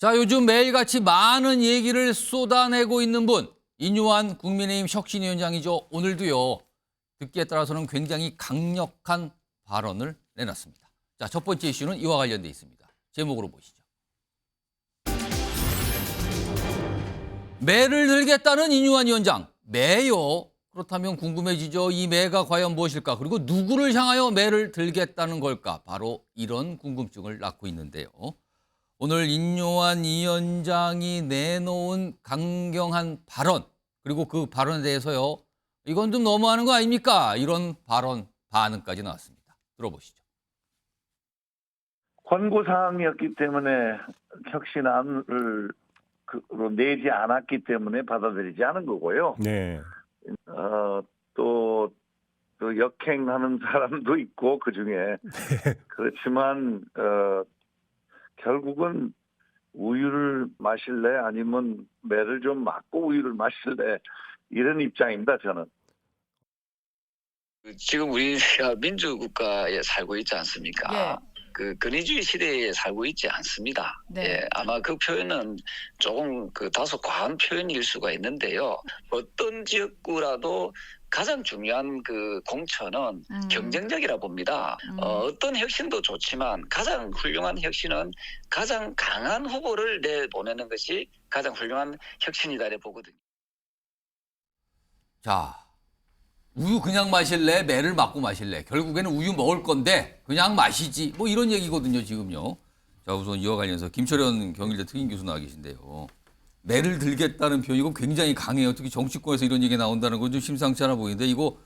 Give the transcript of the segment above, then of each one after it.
자, 요즘 매일같이 많은 얘기를 쏟아내고 있는 분, 인요한 국민의힘 혁신위원장이죠. 오늘도요, 듣기에 따라서는 굉장히 강력한 발언을 내놨습니다. 자, 첫 번째 이슈는 이와 관련돼 있습니다. 제목으로 보시죠. 매를 들겠다는 인요한 위원장. 매요? 그렇다면 궁금해지죠. 이 매가 과연 무엇일까? 그리고 누구를 향하여 매를 들겠다는 걸까? 바로 이런 궁금증을 낳고 있는데요. 오늘 인요한 위원장이 내놓은 강경한 발언, 그리고 그 발언에 대해서요, 이건 좀 너무하는 거 아닙니까? 이런 발언 반응까지 나왔습니다. 들어보시죠. 권고사항이었기 때문에 혁신안을 내지 않았기 때문에 받아들이지 않은 거고요. 네. 또 역행하는 사람도 있고 그중에 그렇지만 결국은 우유를 마실래 아니면 매를 좀 맞고 우유를 마실래 이런 입장입니다. 저는. 지금 우리가 민주국가에 살고 있지 않습니까? 예. 그 권위주의 시대에 살고 있지 않습니다. 네. 예, 아마 그 표현은 조금 다소 과한 표현일 수가 있는데요. 어떤 지역구라도 가장 중요한 그 공천은 경쟁력이라 봅니다. 어떤 혁신도 좋지만 가장 훌륭한 혁신은 가장 강한 후보를 내보내는 것이 가장 훌륭한 혁신이다 이래 보거든요. 자, 우유 그냥 마실래? 매를 맞고 마실래? 결국에는 우유 먹을 건데 그냥 마시지. 뭐 이런 얘기거든요, 지금요. 자, 우선 이와 관련해서 김철현 경일대 특임 교수 나와 계신데요. 매를 들겠다는 표현이 이거 굉장히 강해요. 특히 정치권에서 이런 얘기 나온다는 건 좀 심상치 않아 보이는데 이거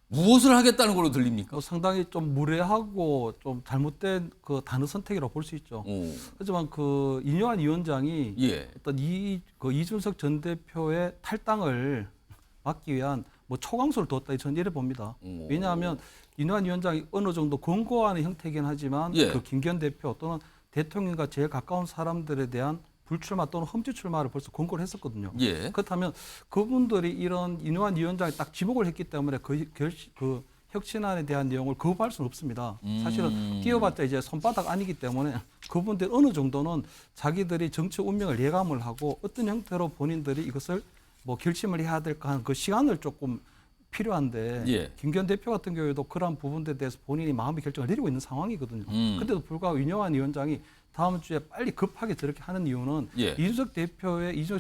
무엇을 하겠다는 걸로 들립니까? 상당히 좀 무례하고 좀 잘못된 그 단어 선택이라고 볼 수 있죠. 하지만 그 인요한 위원장이 예. 어떤 이준석 전 대표의 탈당을 막기 위한 뭐 초강수를 뒀다 저는 이래 봅니다. 왜냐하면 인요한 위원장이 어느 정도 권고하는 형태이긴 하지만 예. 그 김기현 대표 또는 대통령과 제일 가까운 사람들에 대한 불출마 또는 험지 출마를 벌써 권고를 했었거든요. 예. 그렇다면 그분들이 이런 인요한 위원장이 딱 지목을 했기 때문에 그 혁신안에 대한 내용을 거부할 수는 없습니다. 사실은 띄워봤자 이제 손바닥 아니기 때문에 그분들 어느 정도는 자기들이 정치 운명을 예감을 하고 어떤 형태로 본인들이 이것을 뭐 결심을 해야 될까 하는 그 시간을 조금 필요한데 예. 김기현 대표 같은 경우에도 그러한 부분에 대해서 본인이 마음의 결정을 내리고 있는 상황이거든요. 그런데도 불구하고 인요한 위원장이 다음 주에 빨리 급하게 저렇게 하는 이유는 예. 이준석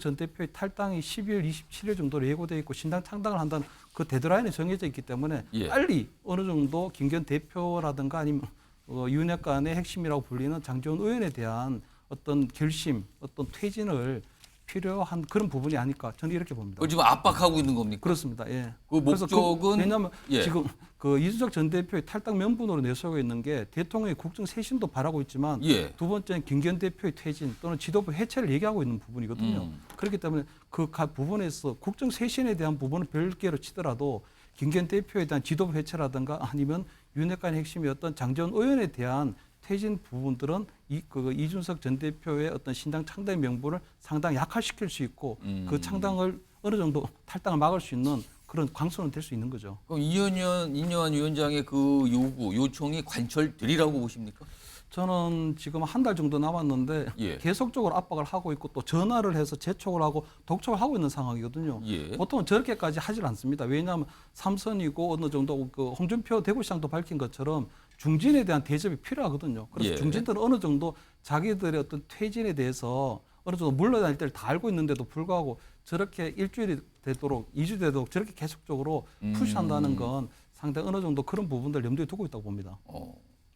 전 대표의 탈당이 12월 27일 정도로 예고되어 있고 신당 창당을 한다는 그 데드라인이 정해져 있기 때문에 예. 빨리 어느 정도 김기현 대표라든가 아니면 윤핵관의 핵심이라고 불리는 장제원 의원에 대한 어떤 결심, 어떤 퇴진을 필요한 그런 부분이 아닐까 저는 이렇게 봅니다. 그걸 지금 압박하고 있는 겁니까? 그렇습니다. 예. 그 목적은 왜냐하면 예. 지금 그 이준석 전 대표의 탈당 명분으로 내세우고 있는 게 대통령의 국정 쇄신도 바라고 있지만 예. 두 번째는 김기현 대표의 퇴진 또는 지도부 해체를 얘기하고 있는 부분이거든요. 그렇기 때문에 그 부분에서 국정 쇄신에 대한 부분을 별개로 치더라도 김기현 대표에 대한 지도부 해체라든가 아니면 윤핵관의 핵심이었던 장제원 의원에 대한 퇴진 부분들은 이준석 전 대표의 어떤 신당 창당 명분을 상당히 약화시킬 수 있고 그 창당을 어느 정도 탈당을 막을 수 있는 그런 광선은 될 수 있는 거죠. 그럼 인요한 위원장의 그 요청이 관철되리라고 보십니까? 저는 지금 한 달 정도 남았는데 예. 계속적으로 압박을 하고 있고 또 전화를 해서 재촉을 하고 독촉을 하고 있는 상황이거든요. 예. 보통은 저렇게까지 하질 않습니다. 왜냐하면 삼선이고 어느 정도 그 홍준표 대구시장도 밝힌 것처럼 중진에 대한 대접이 필요하거든요. 그래서 예. 중진들은 어느 정도 자기들의 어떤 퇴진에 대해서 어느 정도 물러날 때를 다 알고 있는데도 불구하고 저렇게 일주일이 되도록 2주 되도록 저렇게 계속적으로 푸시한다는 건 상당히 어느 정도 그런 부분들 염두에 두고 있다고 봅니다.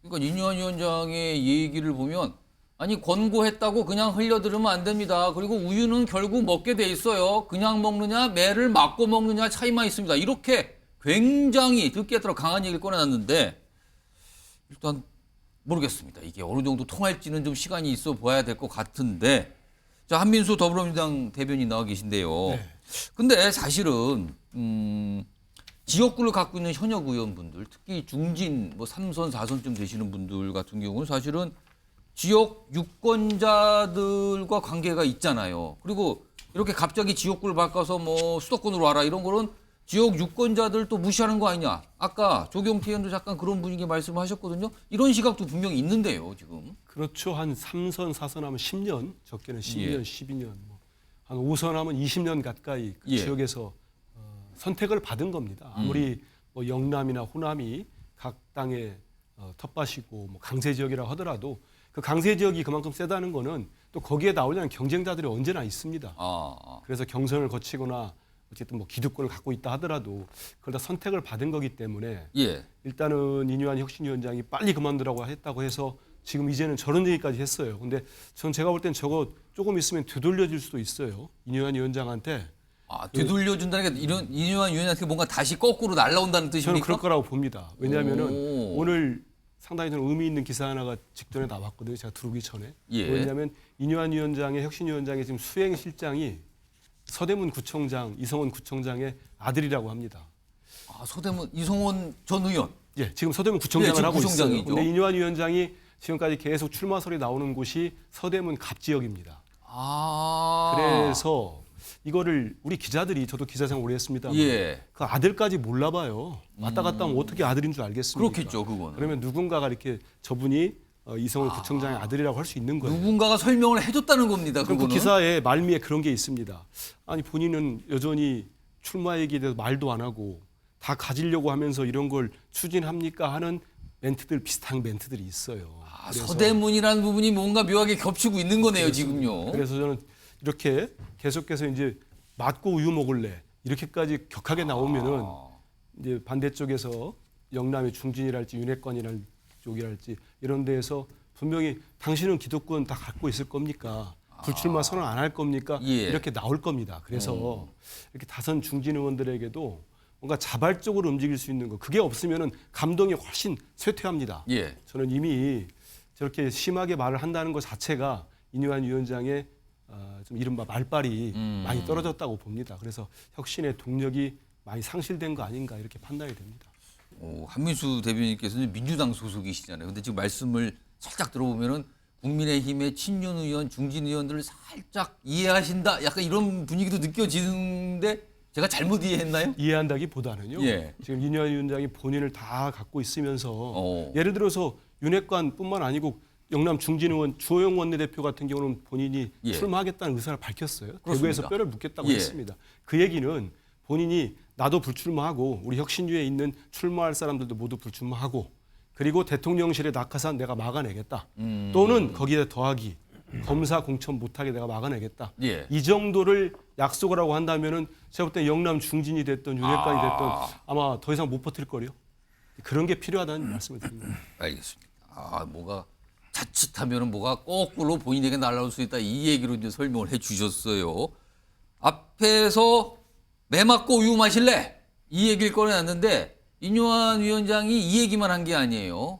그러니까 인요한 위원장의 얘기를 보면 아니 권고했다고 그냥 흘려들으면 안 됩니다. 그리고 우유는 결국 먹게 돼 있어요. 그냥 먹느냐 매를 맞고 먹느냐 차이만 있습니다. 이렇게 굉장히 듣기에 따라 강한 얘기를 꺼내놨는데 일단 모르겠습니다. 이게 어느 정도 통할지는 좀 시간이 있어 보아야 될 것 같은데 자 한민수 더불어민주당 대변인 나와 계신데요. 네. 근데 사실은 지역구를 갖고 있는 현역 의원분들, 특히 중진 뭐 3선, 4선쯤 되시는 분들 같은 경우는 사실은 지역 유권자들과 관계가 있잖아요. 그리고 이렇게 갑자기 지역구를 바꿔서 뭐 수도권으로 와라 이런 거는 지역 유권자들 또 무시하는 거 아니냐. 아까 조경태 의원도 잠깐 그런 분위기 말씀하셨거든요. 이런 시각도 분명히 있는데요, 지금. 그렇죠. 한 3선, 4선 하면 10년, 적게는 12년, 예. 12년. 한 5선 하면 20년 가까이 그 예. 지역에서 선택을 받은 겁니다. 아무리 뭐 영남이나 호남이 각 땅의 텃밭이고 뭐 강세 지역이라고 하더라도 그 강세 지역이 그만큼 세다는 거는 또 거기에 나오려는 경쟁자들이 언제나 있습니다. 그래서 경선을 거치거나 어쨌든 뭐 기득권을 갖고 있다 하더라도 그걸 다 선택을 받은 거기 때문에 예. 일단은 이뇨한 혁신위원장이 빨리 그만두라고 했다고 해서 지금 이제는 저런 얘기까지 했어요. 근데 전 제가 볼 땐 저거 조금 있으면 되돌려질 수도 있어요. 이뇨한 위원장한테. 되돌려준다는 게 이런 이뇨한 위원장한테 뭔가 다시 거꾸로 날라온다는 저는 뜻입니까? 그럴 거라고 봅니다. 왜냐하면은 오. 오늘 상당히 좀 의미 있는 기사 하나가 직전에 나왔거든요. 제가 들어오기 전에. 예. 왜냐하면 이뇨한 위원장의 혁신위원장의 지금 수행실장이 서대문 구청장 이성원 구청장의 아들이라고 합니다. 서대문 이성원 전 의원. 예, 지금 서대문 구청장을 지금 하고 있어요. 구청장이죠. 그런데 이뇨한 위원장이 지금까지 계속 출마설이 나오는 곳이 서대문 갑 지역입니다. 그래서 이거를 우리 기자들이 저도 기자 생활 오래 했습니다. 예. 그 아들까지 몰라봐요. 왔다 갔다 하면 어떻게 아들인 줄 알겠습니까? 그렇겠죠, 그거는. 그러면 누군가가 이렇게 저분이 이성원 구청장의 아들이라고 할 수 있는 거예요. 누군가가 설명을 해줬다는 겁니다. 그럼 그거는. 그 기사의 말미에 그런 게 있습니다. 아니 본인은 여전히 출마 얘기에 대해서 말도 안 하고 다 가지려고 하면서 이런 걸 추진합니까 하는 멘트들 비슷한 멘트들이 있어요. 그래서 서대문이라는 부분이 뭔가 묘하게 겹치고 있는 거네요, 지금요. 그래서 저는 이렇게 계속해서 이제 맞고 우유 먹을래 이렇게까지 격하게 나오면은 이제 반대쪽에서 영남의 중진이랄지 윤핵관이랄 쪽이랄지 이런 데에서 분명히 당신은 기득권 다 갖고 있을 겁니까? 불출마 선언 안 할 겁니까? 예. 이렇게 나올 겁니다. 그래서 이렇게 다선 중진 의원들에게도 뭔가 자발적으로 움직일 수 있는 거 그게 없으면은 감동이 훨씬 쇠퇴합니다. 예. 저는 이미 저렇게 심하게 말을 한다는 것 자체가 이뇨한 위원장의 좀 이른바 말빨이 많이 떨어졌다고 봅니다. 그래서 혁신의 동력이 많이 상실된 거 아닌가 이렇게 판단이 됩니다. 한민수 대변인께서는 민주당 소속이시잖아요. 근데 지금 말씀을 살짝 들어보면은 국민의힘의 친윤 의원, 중진 의원들을 살짝 이해하신다. 약간 이런 분위기도 느껴지는데 제가 잘못 이해했나요? 이해한다기보다는요. 예. 지금 이뇨한 위원장이 본인을 다 갖고 있으면서 예를 예를 들어서 윤핵관뿐만 아니고 영남 중진 의원 주호영 원내대표 같은 경우는 본인이 예. 출마하겠다는 의사를 밝혔어요. 그렇습니다. 대구에서 뼈를 묻겠다고 예. 했습니다. 그 얘기는 본인이 나도 불출마하고 우리 혁신위에 있는 출마할 사람들도 모두 불출마하고 그리고 대통령실의 낙하산 내가 막아내겠다. 또는 거기에 더하기 검사 공천 못하게 내가 막아내겠다. 예. 이 정도를 약속을 하고 한다면은 제가 볼 때 영남 중진이 됐던 윤핵관이 됐던 아마 더 이상 못 버틸 거요. 그런 게 필요하다는 말씀을 드립니다. 알겠습니다. 뭐가 자칫하면은 뭐가 거꾸로 본인에게 날아올 수 있다. 이 얘기로 이제 설명을 해 주셨어요. 앞에서 매 맞고 우유 마실래? 이 얘기를 꺼내놨는데 이뇨한 위원장이 이 얘기만 한 게 아니에요.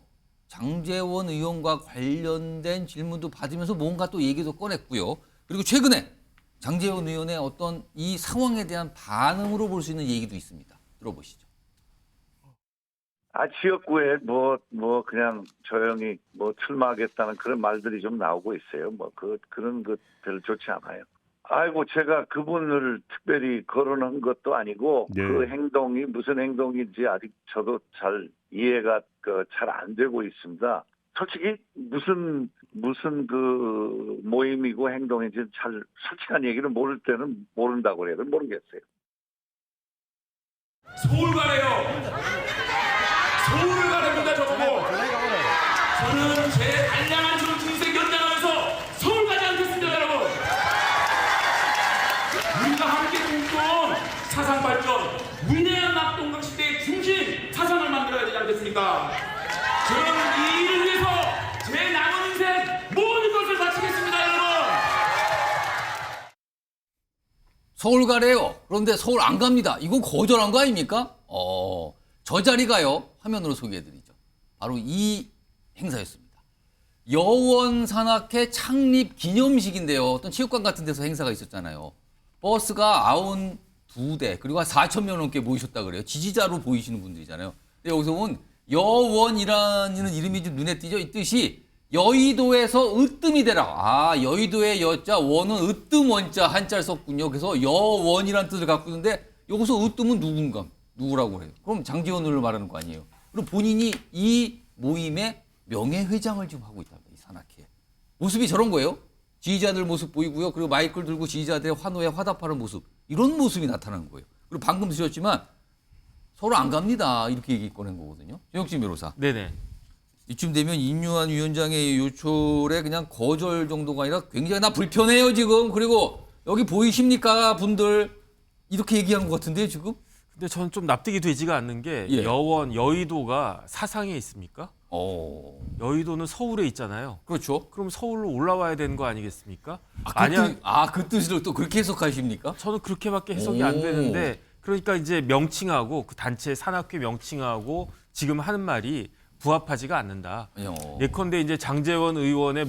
장제원 의원과 관련된 질문도 받으면서 뭔가 또 얘기도 꺼냈고요. 그리고 최근에 장제원 의원의 어떤 이 상황에 대한 반응으로 볼 수 있는 얘기도 있습니다. 들어보시죠. 지역구에 그냥 조용히 출마하겠다는 그런 말들이 좀 나오고 있어요. 그런 것 별로 좋지 않아요. 제가 그분을 특별히 거론한 것도 아니고 네. 그 행동이 무슨 행동인지 아직 저도 잘 이해가 잘 안 되고 있습니다. 솔직히 무슨 그 모임이고 행동인지 잘 솔직한 얘기를 모를 때는 모른다고 해야 되나 모르겠어요. 서울 가래요. 서울을 가랍니다 저보고. 저는 제 알량한 정치인생 연장하면서 서울 가지 않겠습니다 여러분. 우리가 함께 꿈꿔온 사상 발전, 위대한 낙동강 시대의 중심 사상을 만들어야 되지 않겠습니까? 저는 이 일을 위해서 제 남은 인생 모든 것을 바치겠습니다 여러분. 서울 가래요. 그런데 서울 안 갑니다. 이건 거절한 거 아닙니까? 저 자리가요. 화면으로 소개해드리죠. 바로 이 행사였습니다. 여원산악회 창립 기념식인데요. 어떤 체육관 같은 데서 행사가 있었잖아요. 버스가 92대 그리고 한 4천 명 넘게 모이셨다 그래요. 지지자로 보이시는 분들이잖아요. 근데 여기서 본 여원이라는 이름이 좀 눈에 띄죠. 이 뜻이 여의도에서 으뜸이 되라. 여의도의 여자 원은 으뜸 원자 한자를 썼군요. 그래서 여원이라는 뜻을 갖고 있는데 여기서 으뜸은 누구라고 해요? 그럼 장제원을 말하는 거 아니에요? 그리고 본인이 이 모임의 명예회장을 지금 하고 있답니다. 이 산악회. 모습이 저런 거예요. 지지자들 모습 보이고요. 그리고 마이크를 들고 지지자들의 환호에 화답하는 모습. 이런 모습이 나타나는 거예요. 그리고 방금 드셨지만 서로 안 갑니다. 이렇게 얘기 꺼낸 거거든요. 정혁진 변호사. 네네. 이쯤 되면 인유한 위원장의 요청에 그냥 거절 정도가 아니라 굉장히 나 불편해요 지금. 그리고 여기 보이십니까 분들 이렇게 얘기한 것 같은데 지금. 근데 저는 좀 납득이 되지가 않는 게 예. 여의도가 사상에 있습니까? 여의도는 서울에 있잖아요. 그렇죠. 그럼 서울로 올라와야 되는 거 아니겠습니까? 그 뜻을 또 그렇게 해석하십니까? 저는 그렇게밖에 해석이 안 되는데 그러니까 이제 명칭하고 그 단체 산악회 명칭하고 지금 하는 말이 부합하지가 않는다. 예컨대 이제 장제원 의원의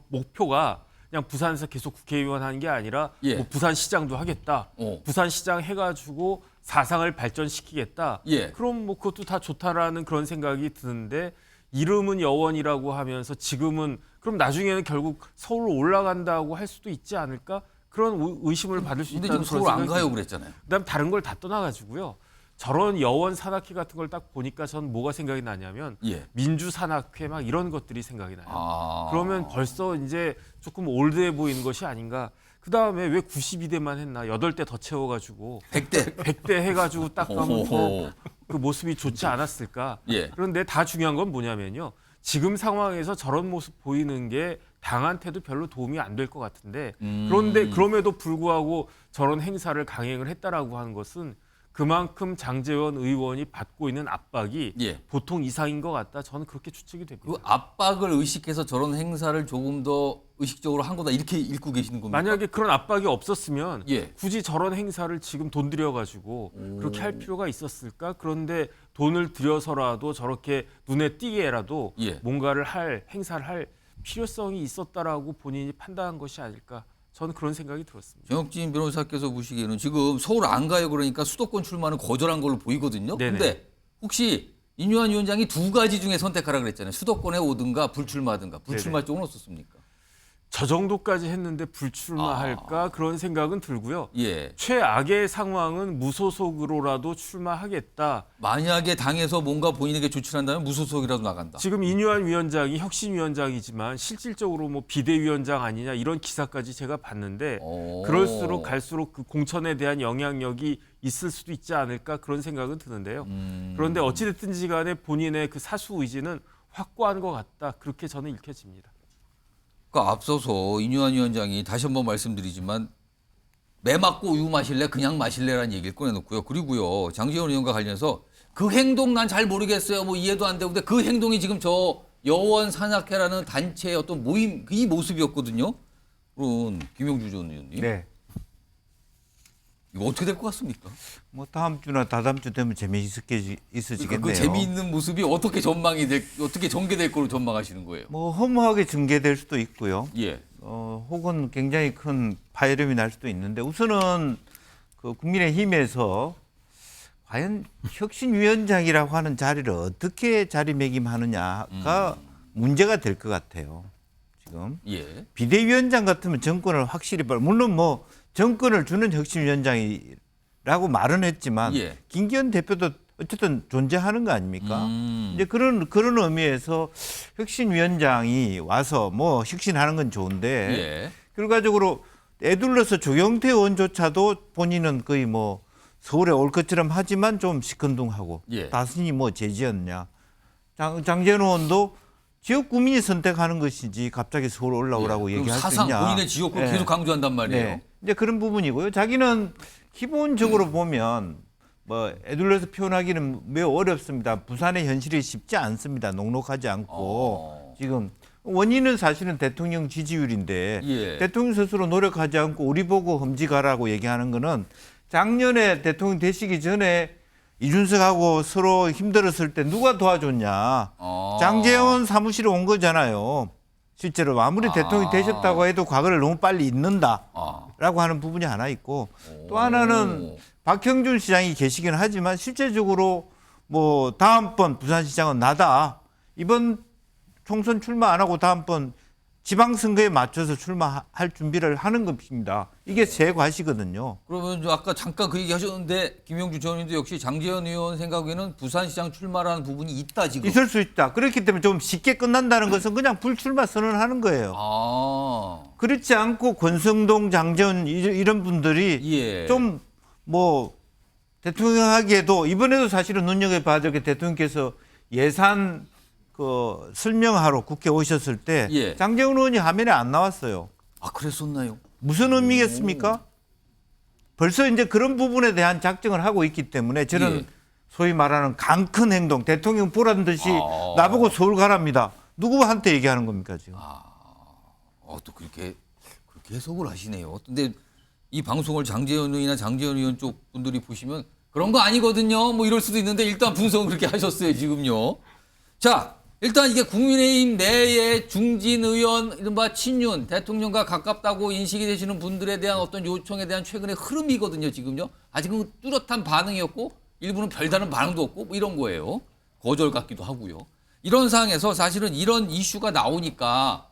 목표가 그냥 부산에서 계속 국회의원 하는 게 아니라 예. 뭐 부산시장도 하겠다. 부산시장 해가지고 사상을 발전시키겠다. 예. 그럼 뭐 그것도 다 좋다라는 그런 생각이 드는데 이름은 여원이라고 하면서 지금은 그럼 나중에는 결국 서울로 올라간다고 할 수도 있지 않을까? 그런 의심을 받을 수 근데 있다는 지금 그런 서울 안 생각이 가요 그랬잖아요. 그다음 다른 걸 다 떠나가지고요. 저런 여원 산악회 같은 걸 딱 보니까 전 뭐가 생각이 나냐면 예. 민주 산악회 막 이런 것들이 생각이 나요. 아. 그러면 벌써 이제 조금 올드해 보이는 것이 아닌가. 그다음에 왜 92대만 했나? 8대 더 채워가지고 100대 해가지고 딱 가면 그 모습이 좋지 않았을까? 예. 그런데 다 중요한 건 뭐냐면요. 지금 상황에서 저런 모습 보이는 게 당한테도 별로 도움이 안 될 것 같은데 그런데 그럼에도 불구하고 저런 행사를 강행을 했다라고 하는 것은 그만큼 장제원 의원이 받고 있는 압박이 예. 보통 이상인 것 같다. 저는 그렇게 추측이 됩니다. 그 압박을 의식해서 저런 행사를 조금 더 의식적으로 한 거다 이렇게 읽고 계시는 겁니까? 만약에 그런 압박이 없었으면 예. 굳이 저런 행사를 지금 돈 들여가지고 그렇게 할 필요가 있었을까? 그런데 돈을 들여서라도 저렇게 눈에 띄게라도 예. 뭔가를 행사를 할 필요성이 있었다라고 본인이 판단한 것이 아닐까? 저는 그런 생각이 들었습니다. 정혁진 변호사께서 보시기에는 지금 서울 안 가요 그러니까 수도권 출마는 거절한 걸로 보이거든요. 네네. 근데 혹시 인유한 위원장이 두 가지 중에 선택하라 그랬잖아요. 수도권에 오든가 불출마든가. 불출마 쪽은 어떻습니까? 저 정도까지 했는데 불출마할까 그런 생각은 들고요. 예. 최악의 상황은 무소속으로라도 출마하겠다. 만약에 당에서 뭔가 본인에게 조치를 한다면 무소속이라도 나간다. 지금 인유한 위원장이 혁신위원장이지만 실질적으로 뭐 비대위원장 아니냐 이런 기사까지 제가 봤는데 그럴수록 갈수록 그 공천에 대한 영향력이 있을 수도 있지 않을까 그런 생각은 드는데요. 그런데 어찌됐든지 간에 본인의 그 사수 의지는 확고한 것 같다. 그렇게 저는 읽혀집니다. 그러니까 앞서서 인유한 위원장이 다시 한번 말씀드리지만 매 맞고 우유 마실래 그냥 마실래라는 얘기를 꺼내놓고요. 그리고요 장제원 의원과 관련해서 그 행동 난 잘 모르겠어요. 뭐 이해도 안 되고 근데 그 행동이 지금 저 여원 산악회라는 단체의 어떤 모임 이 모습이었거든요. 그럼 김용주 전 의원님 네. 이거 어떻게 될 것 같습니까? 뭐 다음 주나 다다음 주 되면 있어지겠네요. 그 재미있는 모습이 어떻게 어떻게 전개될 거로 전망하시는 거예요? 뭐 허무하게 전개될 수도 있고요. 예. 혹은 굉장히 큰 파열음이 날 수도 있는데 우선은 그 국민의힘에서 과연 혁신위원장이라고 하는 자리를 어떻게 자리매김하느냐가 문제가 될 것 같아요. 지금 예. 비대위원장 같으면 정권을 확실히 물론 뭐 정권을 주는 혁신위원장이라고 말은 했지만 예. 김기현 대표도 어쨌든 존재하는 거 아닙니까? 이제 그런 의미에서 혁신위원장이 와서 뭐 혁신하는 건 좋은데 예. 결과적으로 애둘러서 조경태 의원조차도 본인은 거의 뭐 서울에 올 것처럼 하지만 좀 시큰둥하고 예. 다순히 뭐 제지였냐. 장제원 의원도 지역 구민이 선택하는 것이지 갑자기 서울 올라오라고 예. 얘기할 수 사상 있냐. 본인의 지역구를 네. 계속 강조한단 말이에요. 네. 이제 그런 부분이고요. 자기는 기본적으로 보면 뭐 애둘러서 표현하기는 매우 어렵습니다. 부산의 현실이 쉽지 않습니다. 녹록하지 않고 지금 원인은 사실은 대통령 지지율인데 예. 대통령 스스로 노력하지 않고 우리 보고 험지가라고 얘기하는 거는 작년에 대통령 되시기 전에 이준석하고 서로 힘들었을 때 누가 도와줬냐. 장제원 사무실에 온 거잖아요. 실제로 아무리 대통령이 되셨다고 해도 과거를 너무 빨리 잊는다라고 하는 부분이 하나 있고 또 하나는 박형준 시장이 계시긴 하지만 실제적으로 뭐 다음번 부산시장은 나다. 이번 총선 출마 안 하고 다음번 지방선거에 맞춰서 출마할 준비를 하는 것입니다. 이게 제 과시거든요. 그러면 아까 잠깐 그 얘기 하셨는데 김영주 전 의원도 역시 장제원 의원 생각에는 부산시장 출마라는 부분이 있다 지금. 있을 수 있다. 그렇기 때문에 좀 쉽게 끝난다는 것은 그냥 불출마 선언하는 거예요. 아. 그렇지 않고 권성동, 장제원 이런 분들이 예. 좀 뭐 대통령 하기에도 이번에도 사실은 눈여겨봐야 될 게 대통령께서 예산 그 설명하러 국회 오셨을 때 예. 장제원 의원이 화면에 안 나왔어요. 아, 그랬었나요? 무슨 의미겠습니까? 벌써 이제 그런 부분에 대한 작정을 하고 있기 때문에 저는 예. 소위 말하는 강큰 행동, 대통령 보란 듯이 아. 나보고 서울 가랍니다. 누구한테 얘기하는 겁니까 지금? 또 그렇게 해석을 하시네요. 근데 이 방송을 장제원 의원이나 장제원 의원 쪽 분들이 보시면 그런 거 아니거든요. 뭐 이럴 수도 있는데 일단 분석은 그렇게 하셨어요, 지금요. 자, 일단 이게 국민의힘 내에 중진 의원, 이른바 친윤, 대통령과 가깝다고 인식이 되시는 분들에 대한 어떤 요청에 대한 최근의 흐름이거든요, 지금요. 아직은 뚜렷한 반응이었고, 일부는 별다른 반응도 없고, 뭐 이런 거예요. 거절 같기도 하고요. 이런 상황에서 사실은 이런 이슈가 나오니까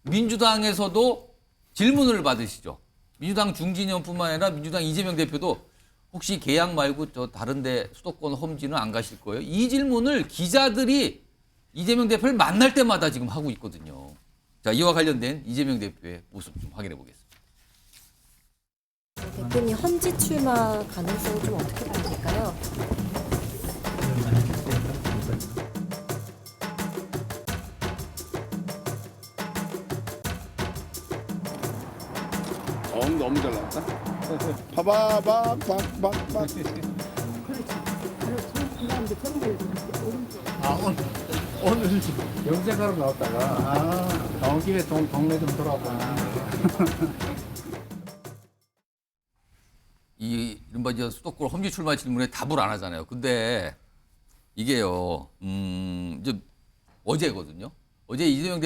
민주당에서도 질문을 받으시죠. 민주당 중진 의원뿐만 아니라 민주당 이재명 대표도 혹시 계양 말고 저 다른데 수도권 험지는 안 가실 거예요? 이 질문을 기자들이 이재명 대표를 만날 때마다 지금 하고 있거든요. 자, 이와 관련된 이재명 대표의 모습 좀 확인해 보겠습니다. 대표님 험지 출마 가능성은 좀 어떻게 보실까요? 너무 잘 나왔다. 파바바박박박. 오늘 염색하러 나왔다가 나온 김에 동네 좀 돌아보나. 이 이른바 이제 수도권 험지 출마 질문에 답을 안 하잖아요. 근데 이게요, 이제 어제거든요. 어제 이재명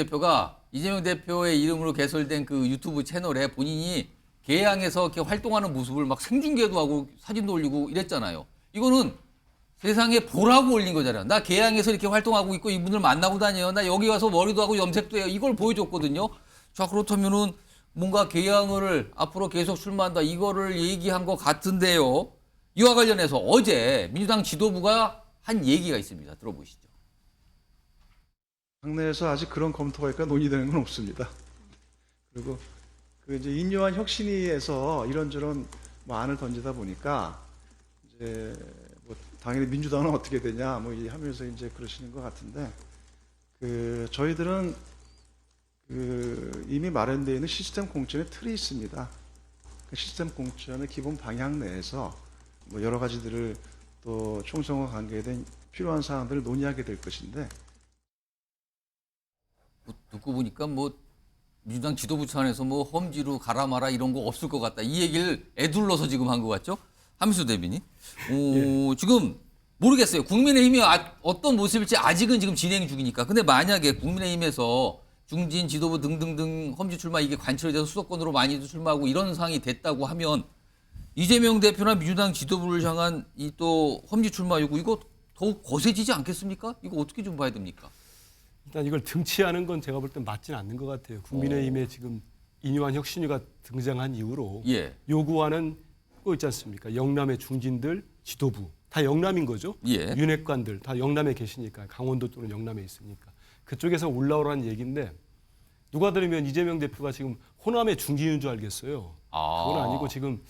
대표의 이름으로 개설된 그 유튜브 채널에 본인이 계양에서 이렇게 활동하는 모습을 막 생중계도 하고 사진도 올리고 이랬잖아요. 이거는 세상에 보라고 올린 거잖아요. 나 계양에서 이렇게 활동하고 있고 이분들 만나고 다녀요. 나 여기 와서 머리도 하고 염색도 해요. 이걸 보여줬거든요. 자, 그렇다면은 뭔가 계양을 앞으로 계속 출마한다 이거를 얘기한 것 같은데요. 이와 관련해서 어제 민주당 지도부가 한 얘기가 있습니다. 들어보시죠. 당내에서 아직 그런 검토가 있까 논의되는 건 없습니다. 그리고 그 이제 인요한 혁신위에서 이런저런 뭐 안을 던지다 보니까 이제 뭐 당연히 민주당은 어떻게 되냐 뭐 하면서 이제 그러시는 것 같은데 그 저희들은 그 이미 마련되어 있는 시스템 공천의 틀이 있습니다. 그 시스템 공천의 기본 방향 내에서 뭐 여러 가지들을 또 총선과 관계된 필요한 사항들을 논의하게 될 것인데. 듣고 보니까 뭐 민주당 지도부 차원에서 뭐 험지로 가라 마라 이런 거 없을 것 같다. 이 얘기를 애둘러서 지금 한 것 같죠? 함수 대변인. 지금 모르겠어요. 국민의힘이 어떤 모습일지 아직은 지금 진행 중이니까. 근데 만약에 국민의힘에서 중진 지도부 등등등 험지 출마 이게 관철이 돼서 수도권으로 많이도 출마하고 이런 상황이 됐다고 하면 이재명 대표나 민주당 지도부를 향한 이 또 험지 출마 요구 이거 더욱 거세지지 않겠습니까? 이거 어떻게 좀 봐야 됩니까? 일단 이걸 등치하는 건 제가 볼 땐 맞지는 않는 것 같아요. 국민의힘에 지금 인요한 혁신위가 등장한 이후로 예. 요구하는 거 있지 않습니까? 영남의 중진들, 지도부 다 영남인 거죠. 예. 윤핵관들 다 영남에 계시니까 강원도 또는 영남에 있으니까 그쪽에서 올라오라는 얘기인데 누가 들으면 이재명 대표가 지금 호남의 중진인 줄 알겠어요. 그건 아니고 지금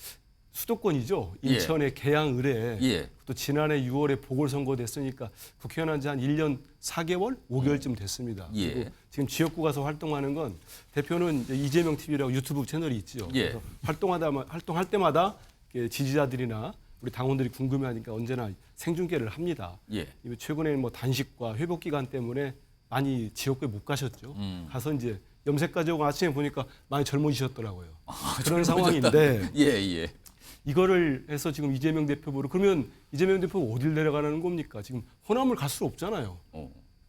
수도권이죠. 인천의 계양 을에 예. 또 지난해 6월에 보궐선거 됐으니까 국회의원 한 지 한 1년 4개월, 5개월쯤 됐습니다. 예. 그리고 지금 지역구 가서 활동하는 건 대표는 이재명 TV라고 유튜브 채널이 있죠. 예. 그래서 활동할 때마다 지지자들이나 우리 당원들이 궁금해하니까 언제나 생중계를 합니다. 예. 최근에는 뭐 단식과 회복 기간 때문에 많이 지역구에 못 가셨죠. 가서 이제 염색까지 하고 아침에 보니까 많이 젊어지셨더라고요. 그런 상황인데 예. 이거를 해서 지금 이재명 대표 보러 그러면 이재명 대표가 어딜 내려가는 겁니까? 지금 호남을 갈 수 없잖아요.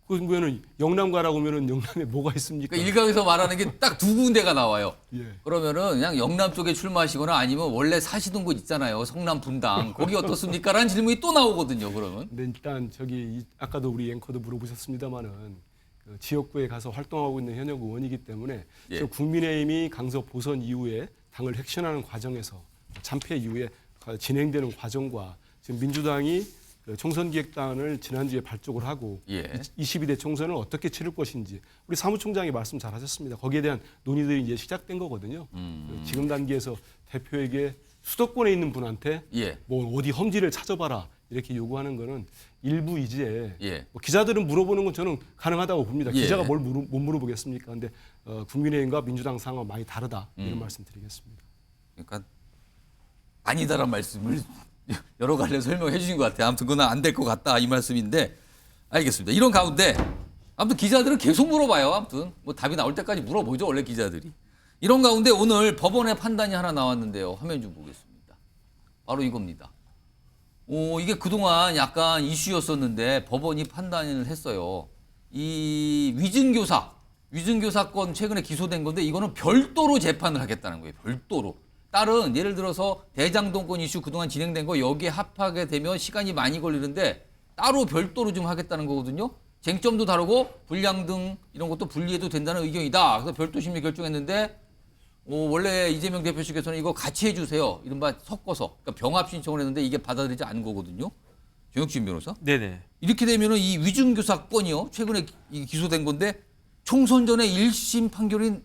그러면은 영남 가라고 하면은 영남에 뭐가 있습니까? 그러니까 일각에서 말하는 게 딱 두 군데가 나와요. 예. 그러면은 그냥 영남 쪽에 출마하시거나 아니면 원래 사시던 곳 있잖아요. 성남 분당. 거기 어떻습니까? 라는 질문이 또 나오거든요. 그러면. 근데 일단 저기 아까도 우리 앵커도 물어보셨습니다마는 그 지역구에 가서 활동하고 있는 현역 의원이기 때문에 예. 지금 국민의힘이 강서 보선 이후에 당을 혁신하는 과정에서 참패 이후에 진행되는 과정과 지금 민주당이 그 총선기획단을 지난주에 발족을 하고 예. 22대 총선을 어떻게 치를 것인지 우리 사무총장이 말씀 잘하셨습니다. 거기에 대한 논의들이 이제 시작된 거거든요. 지금 단계에서 대표에게 수도권에 있는 분한테 예. 뭐 어디 험지를 찾아봐라 이렇게 요구하는 거는 일부 이제 예. 뭐 기자들은 물어보는 건 저는 가능하다고 봅니다. 예. 기자가 못 물어보겠습니까? 근데 국민의힘과 민주당 상황은 많이 다르다 이런 말씀 드리겠습니다. 그러니까 아니다란 말씀을 여러 갈래 설명해 주신 것 같아요. 아무튼 그건 안 될 것 같다 이 말씀인데 알겠습니다. 이런 가운데 아무튼 기자들은 계속 물어봐요. 아무튼 뭐 답이 나올 때까지 물어보죠. 원래 기자들이. 이런 가운데 오늘 법원의 판단이 하나 나왔는데요. 화면 좀 보겠습니다. 바로 이겁니다. 이게 그동안 약간 이슈였었는데 법원이 판단을 했어요. 이 위증교사 건 최근에 기소된 건데 이거는 별도로 재판을 하겠다는 거예요. 별도로. 다른 예를 들어서 대장동권 이슈 그동안 진행된 거 여기에 합하게 되면 시간이 많이 걸리는데 따로 별도로 좀 하겠다는 거거든요. 쟁점도 다르고 분량 등 이런 것도 분리해도 된다는 의견이다. 그래서 별도 심리 결정했는데 원래 이재명 대표 측에서는 이거 같이 해주세요. 이른바 섞어서 그러니까 병합 신청을 했는데 이게 받아들이지 않은 거거든요. 정혁진 변호사. 네네. 이렇게 되면은 이 위증교사 건이요. 최근에 기소된 건데 총선 전에 1심 판결이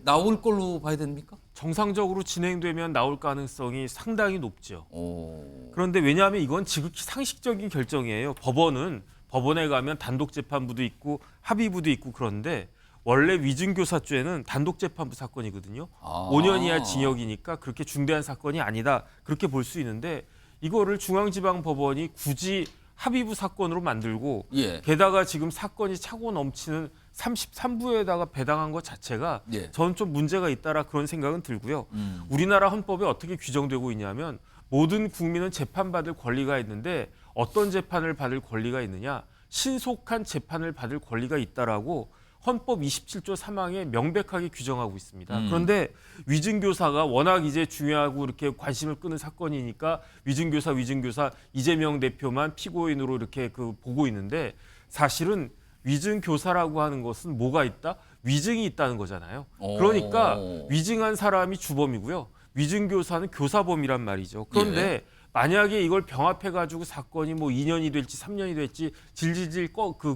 나올 걸로 봐야 됩니까? 정상적으로 진행되면 나올 가능성이 상당히 높죠. 오. 그런데 왜냐하면 이건 지극히 상식적인 결정이에요. 법원에 가면 단독재판부도 있고 합의부도 있고 그런데 원래 위증교사죄는 단독재판부 사건이거든요. 5년 이하 징역이니까 그렇게 중대한 사건이 아니다. 그렇게 볼 수 있는데 이거를 중앙지방법원이 굳이 합의부 사건으로 만들고 예. 게다가 지금 사건이 차고 넘치는 33부에다가 배당한 것 자체가 예. 저는 좀 문제가 있다라 그런 생각은 들고요. 우리나라 헌법에 어떻게 규정되고 있냐면 모든 국민은 재판받을 권리가 있는데 어떤 재판을 받을 권리가 있느냐. 신속한 재판을 받을 권리가 있다라고 헌법 27조 3항에 명백하게 규정하고 있습니다. 그런데 위증교사가 워낙 이제 중요하고 이렇게 관심을 끄는 사건이니까 위증교사 이재명 대표만 피고인으로 이렇게 보고 있는데 사실은 위증교사라고 하는 것은 뭐가 있다? 위증이 있다는 거잖아요. 그러니까 위증한 사람이 주범이고요. 위증교사는 교사범이란 말이죠. 그런데 만약에 이걸 병합해가지고 사건이 뭐 2년이 될지 3년이 될지 질질질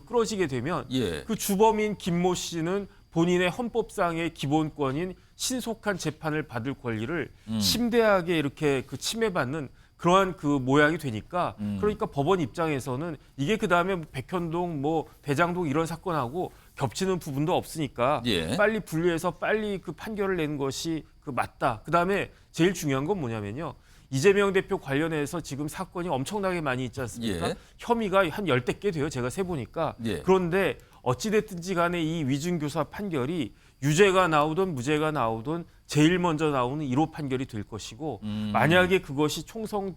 끌어지게 되면 그 주범인 김모 씨는 본인의 헌법상의 기본권인 신속한 재판을 받을 권리를 심대하게 이렇게 침해받는 그러한 모양이 되니까 그러니까 법원 입장에서는 이게 그다음에 백현동 대장동 이런 사건하고 겹치는 부분도 없으니까 빨리 분리해서 빨리 판결을 내는 것이 맞다. 그다음에 제일 중요한 건 뭐냐면요. 이재명 대표 관련해서 지금 사건이 엄청나게 많이 있지 않습니까? 혐의가 한 10대 개 돼요. 제가 세보니까. 그런데 어찌됐든지 간에 이 위증교사 판결이 유죄가 나오든 무죄가 나오든 제일 먼저 나오는 1호 판결이 될 것이고 만약에 그것이 총선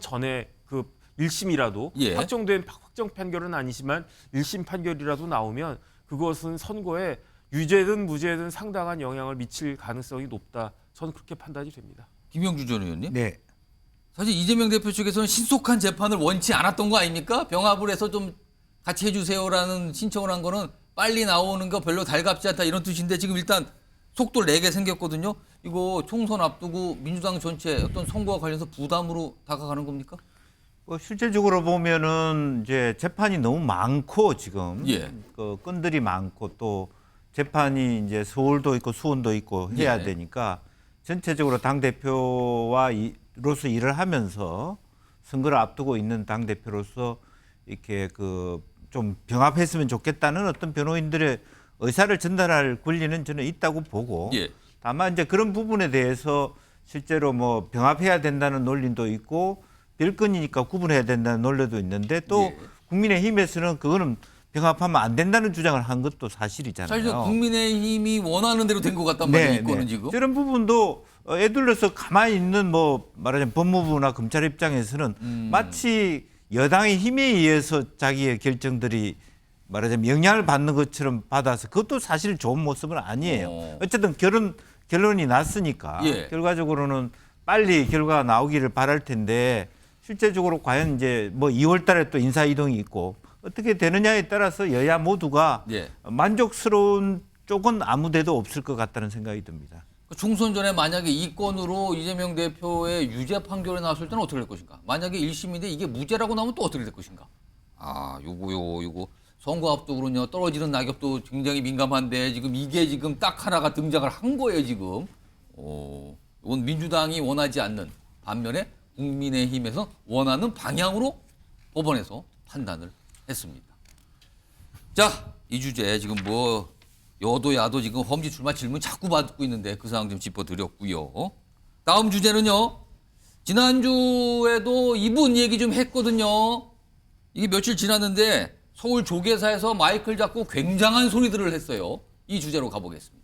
전에 1심이라도 확정된 확정 판결은 아니지만 1심 판결이라도 나오면 그것은 선거에 유죄든 무죄든 상당한 영향을 미칠 가능성이 높다. 저는 그렇게 판단이 됩니다. 김영주 전 의원님. 네. 사실 이재명 대표 측에서는 신속한 재판을 원치 않았던 거 아닙니까? 병합을 해서 좀 같이 해주세요라는 신청을 한 거는 빨리 나오는 거 별로 달갑지 않다 이런 뜻인데 지금 일단 속도를 내게 생겼거든요. 이거 총선 앞두고 민주당 전체 어떤 선거와 관련해서 부담으로 다가가는 겁니까? 실질적으로 보면은 이제 재판이 너무 많고 지금 건들이 많고 또 재판이 이제 서울도 있고 수원도 있고 해야 되니까 전체적으로 당 대표와로서 일을 하면서 선거를 앞두고 있는 당 대표로서 이렇게 좀 병합했으면 좋겠다는 어떤 변호인들의 의사를 전달할 권리는 저는 있다고 보고 다만 이제 그런 부분에 대해서 실제로 병합해야 된다는 논리도 있고 별건이니까 구분해야 된다는 논리도 있는데 또 국민의힘에서는 그거는 병합하면 안 된다는 주장을 한 것도 사실이잖아요. 사실 국민의힘이 원하는 대로 된 것 같단 말이에요. 이거는 지금. 저런 부분도 애둘러서 가만히 있는 말하자면 법무부나 검찰 입장에서는 마치 여당의 힘에 의해서 자기의 결정들이 말하자면 영향을 받는 것처럼 받아서 그것도 사실 좋은 모습은 아니에요. 어쨌든 결론이 났으니까 결과적으로는 빨리 결과가 나오기를 바랄 텐데 실제적으로 과연 이제 2월 달에 또 인사 이동이 있고 어떻게 되느냐에 따라서 여야 모두가 예. 만족스러운 쪽은 아무데도 없을 것 같다는 생각이 듭니다. 총선 전에 만약에 이 건으로 이재명 대표의 유죄 판결이 나왔을 때는 어떻게 될 것인가? 만약에 1심인데 이게 무죄라고 나오면 또 어떻게 될 것인가? 아, 요거 선거 앞두고는요 떨어지는 낙엽도 굉장히 민감한데 지금 이게 지금 딱 하나가 등장을 한 거예요 지금. 이건 민주당이 원하지 않는 반면에 국민의힘에서 원하는 방향으로 법원에서 판단을 했습니다. 자, 이 주제 지금 뭐 여도 야도 지금 험지 출마 질문 자꾸 받고 있는데 그 상황 좀 짚어드렸고요. 다음 주제는요. 지난주에도 이분 얘기 좀 했거든요. 이게 며칠 지났는데 서울 조계사에서 마이크를 잡고 굉장한 소리들을 했어요. 이 주제로 가보겠습니다.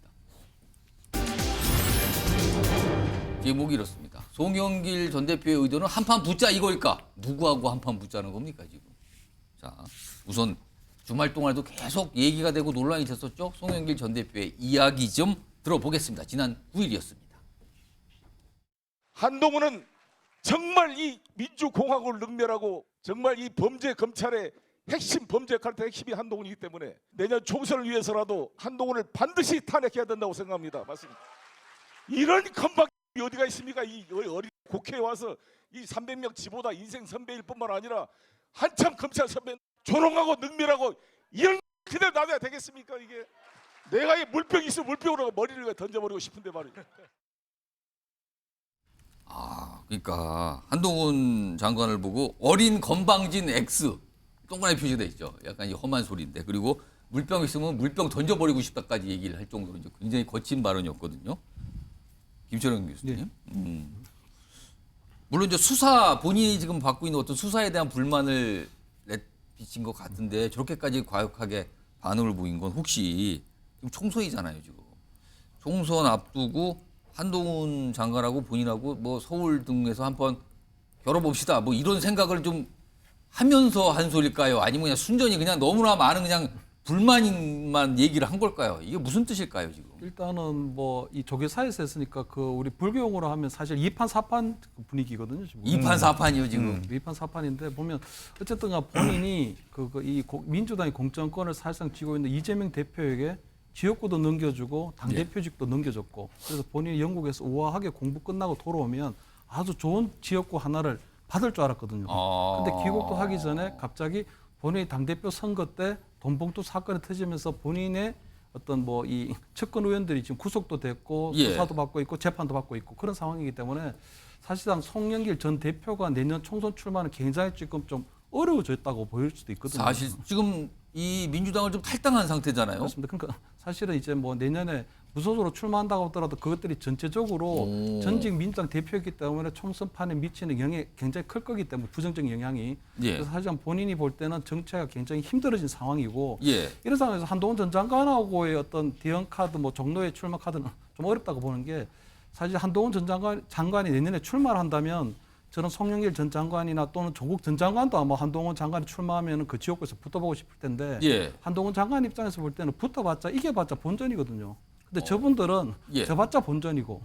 제목이 이렇습니다. 송영길 전 대표의 의도는 한판 붙자 이거일까? 누구하고 한판 붙자는 겁니까 지금? 자, 우선 주말 동안에도 계속 얘기가 되고 논란이 됐었죠. 송영길 전 대표의 이야기 좀 들어보겠습니다. 지난 9일이었습니다. 한동훈은 정말 이 민주공화국을 능멸하고 정말 이 범죄 검찰의 핵심 범죄 카르텔 핵심이 한동훈이기 때문에 내년 총선을 위해서라도 한동훈을 반드시 탄핵해야 된다고 생각합니다. 맞습니다. 이런 건방이 어디가 있습니까? 이 어린 국회에 와서 이 300명 지보다 인생 선배일 뿐만 아니라 한참 검찰 선배 조롱하고 능멸하고 이런 그대로 놔둬야 되겠습니까? 이게 내가 이 물병이 있으면 물병으로 머리를 던져버리고 싶은데 말이에요. 아, 그러니까 한동훈 장관을 보고 어린 건방진 X 동그라미 표시돼 있죠. 약간 이 험한 소리인데 그리고 물병 있으면 물병 던져버리고 싶다까지 얘기를 할 정도로 이제 굉장히 거친 발언이었거든요. 김철영 교수님. 네. 물론 이제 수사 본인이 지금 받고 있는 어떤 수사에 대한 불만을 비친 것 같은데 저렇게까지 과격하게 반응을 보인 건 혹시 지금 총선이잖아요 지금. 총선 앞두고 한동훈 장관하고 본인하고 뭐 서울 등에서 한번 겨뤄봅시다 뭐 이런 생각을 좀 하면서 한 소리일까요? 아니면 그냥 순전히 그냥 너무나 많은 그냥 불만만 얘기를 한 걸까요? 이게 무슨 뜻일까요 지금? 일단은 뭐 이 조계사에서 했으니까 그 우리 불교용어로 하면 사실 2판 4판 분위기거든요 지금. 2판 4판이요 지금. 2판 4판인데 보면 어쨌든가 본인이 민주당이 공천권을 사실상 쥐고 있는 이재명 대표에게 지역구도 넘겨주고 당대표직도 넘겨줬고 그래서 본인이 영국에서 우아하게 공부 끝나고 돌아오면 아주 좋은 지역구 하나를 받을 줄 알았거든요. 근데 귀국도 하기 전에 갑자기 본인이 당대표 선거 때 돈봉투 사건이 터지면서 본인의 어떤 뭐 이 측근 의원들이 지금 구속도 됐고 수사도 받고 있고 재판도 받고 있고 그런 상황이기 때문에 사실상 송영길 전 대표가 내년 총선 출마는 굉장히 지금 좀 어려워졌다고 보일 수도 있거든요. 사실 지금 이 민주당을 좀 탈당한 상태잖아요. 그렇습니다. 그러니까 사실은 이제 뭐 내년에 무소속으로 출마한다고 하더라도 그것들이 전체적으로 전직 민주당 대표이기 때문에 총선판에 미치는 영향이 굉장히 클 거기 때문에 부정적인 영향이. 그래서 사실상 본인이 볼 때는 정치가 굉장히 힘들어진 상황이고 이런 상황에서 한동훈 전 장관하고의 어떤 대응 카드, 뭐 종로의 출마 카드는 좀 어렵다고 보는 게 사실 한동훈 전 장관이 내년에 출마를 한다면 저는 송영길 전 장관이나 또는 조국 전 장관도 아마 한동훈 장관이 출마하면 그 지역구에서 붙어보고 싶을 텐데 한동훈 장관 입장에서 볼 때는 붙어봤자 이겨봤자 본전이거든요. 근데 저분들은 져봤자 본전이고.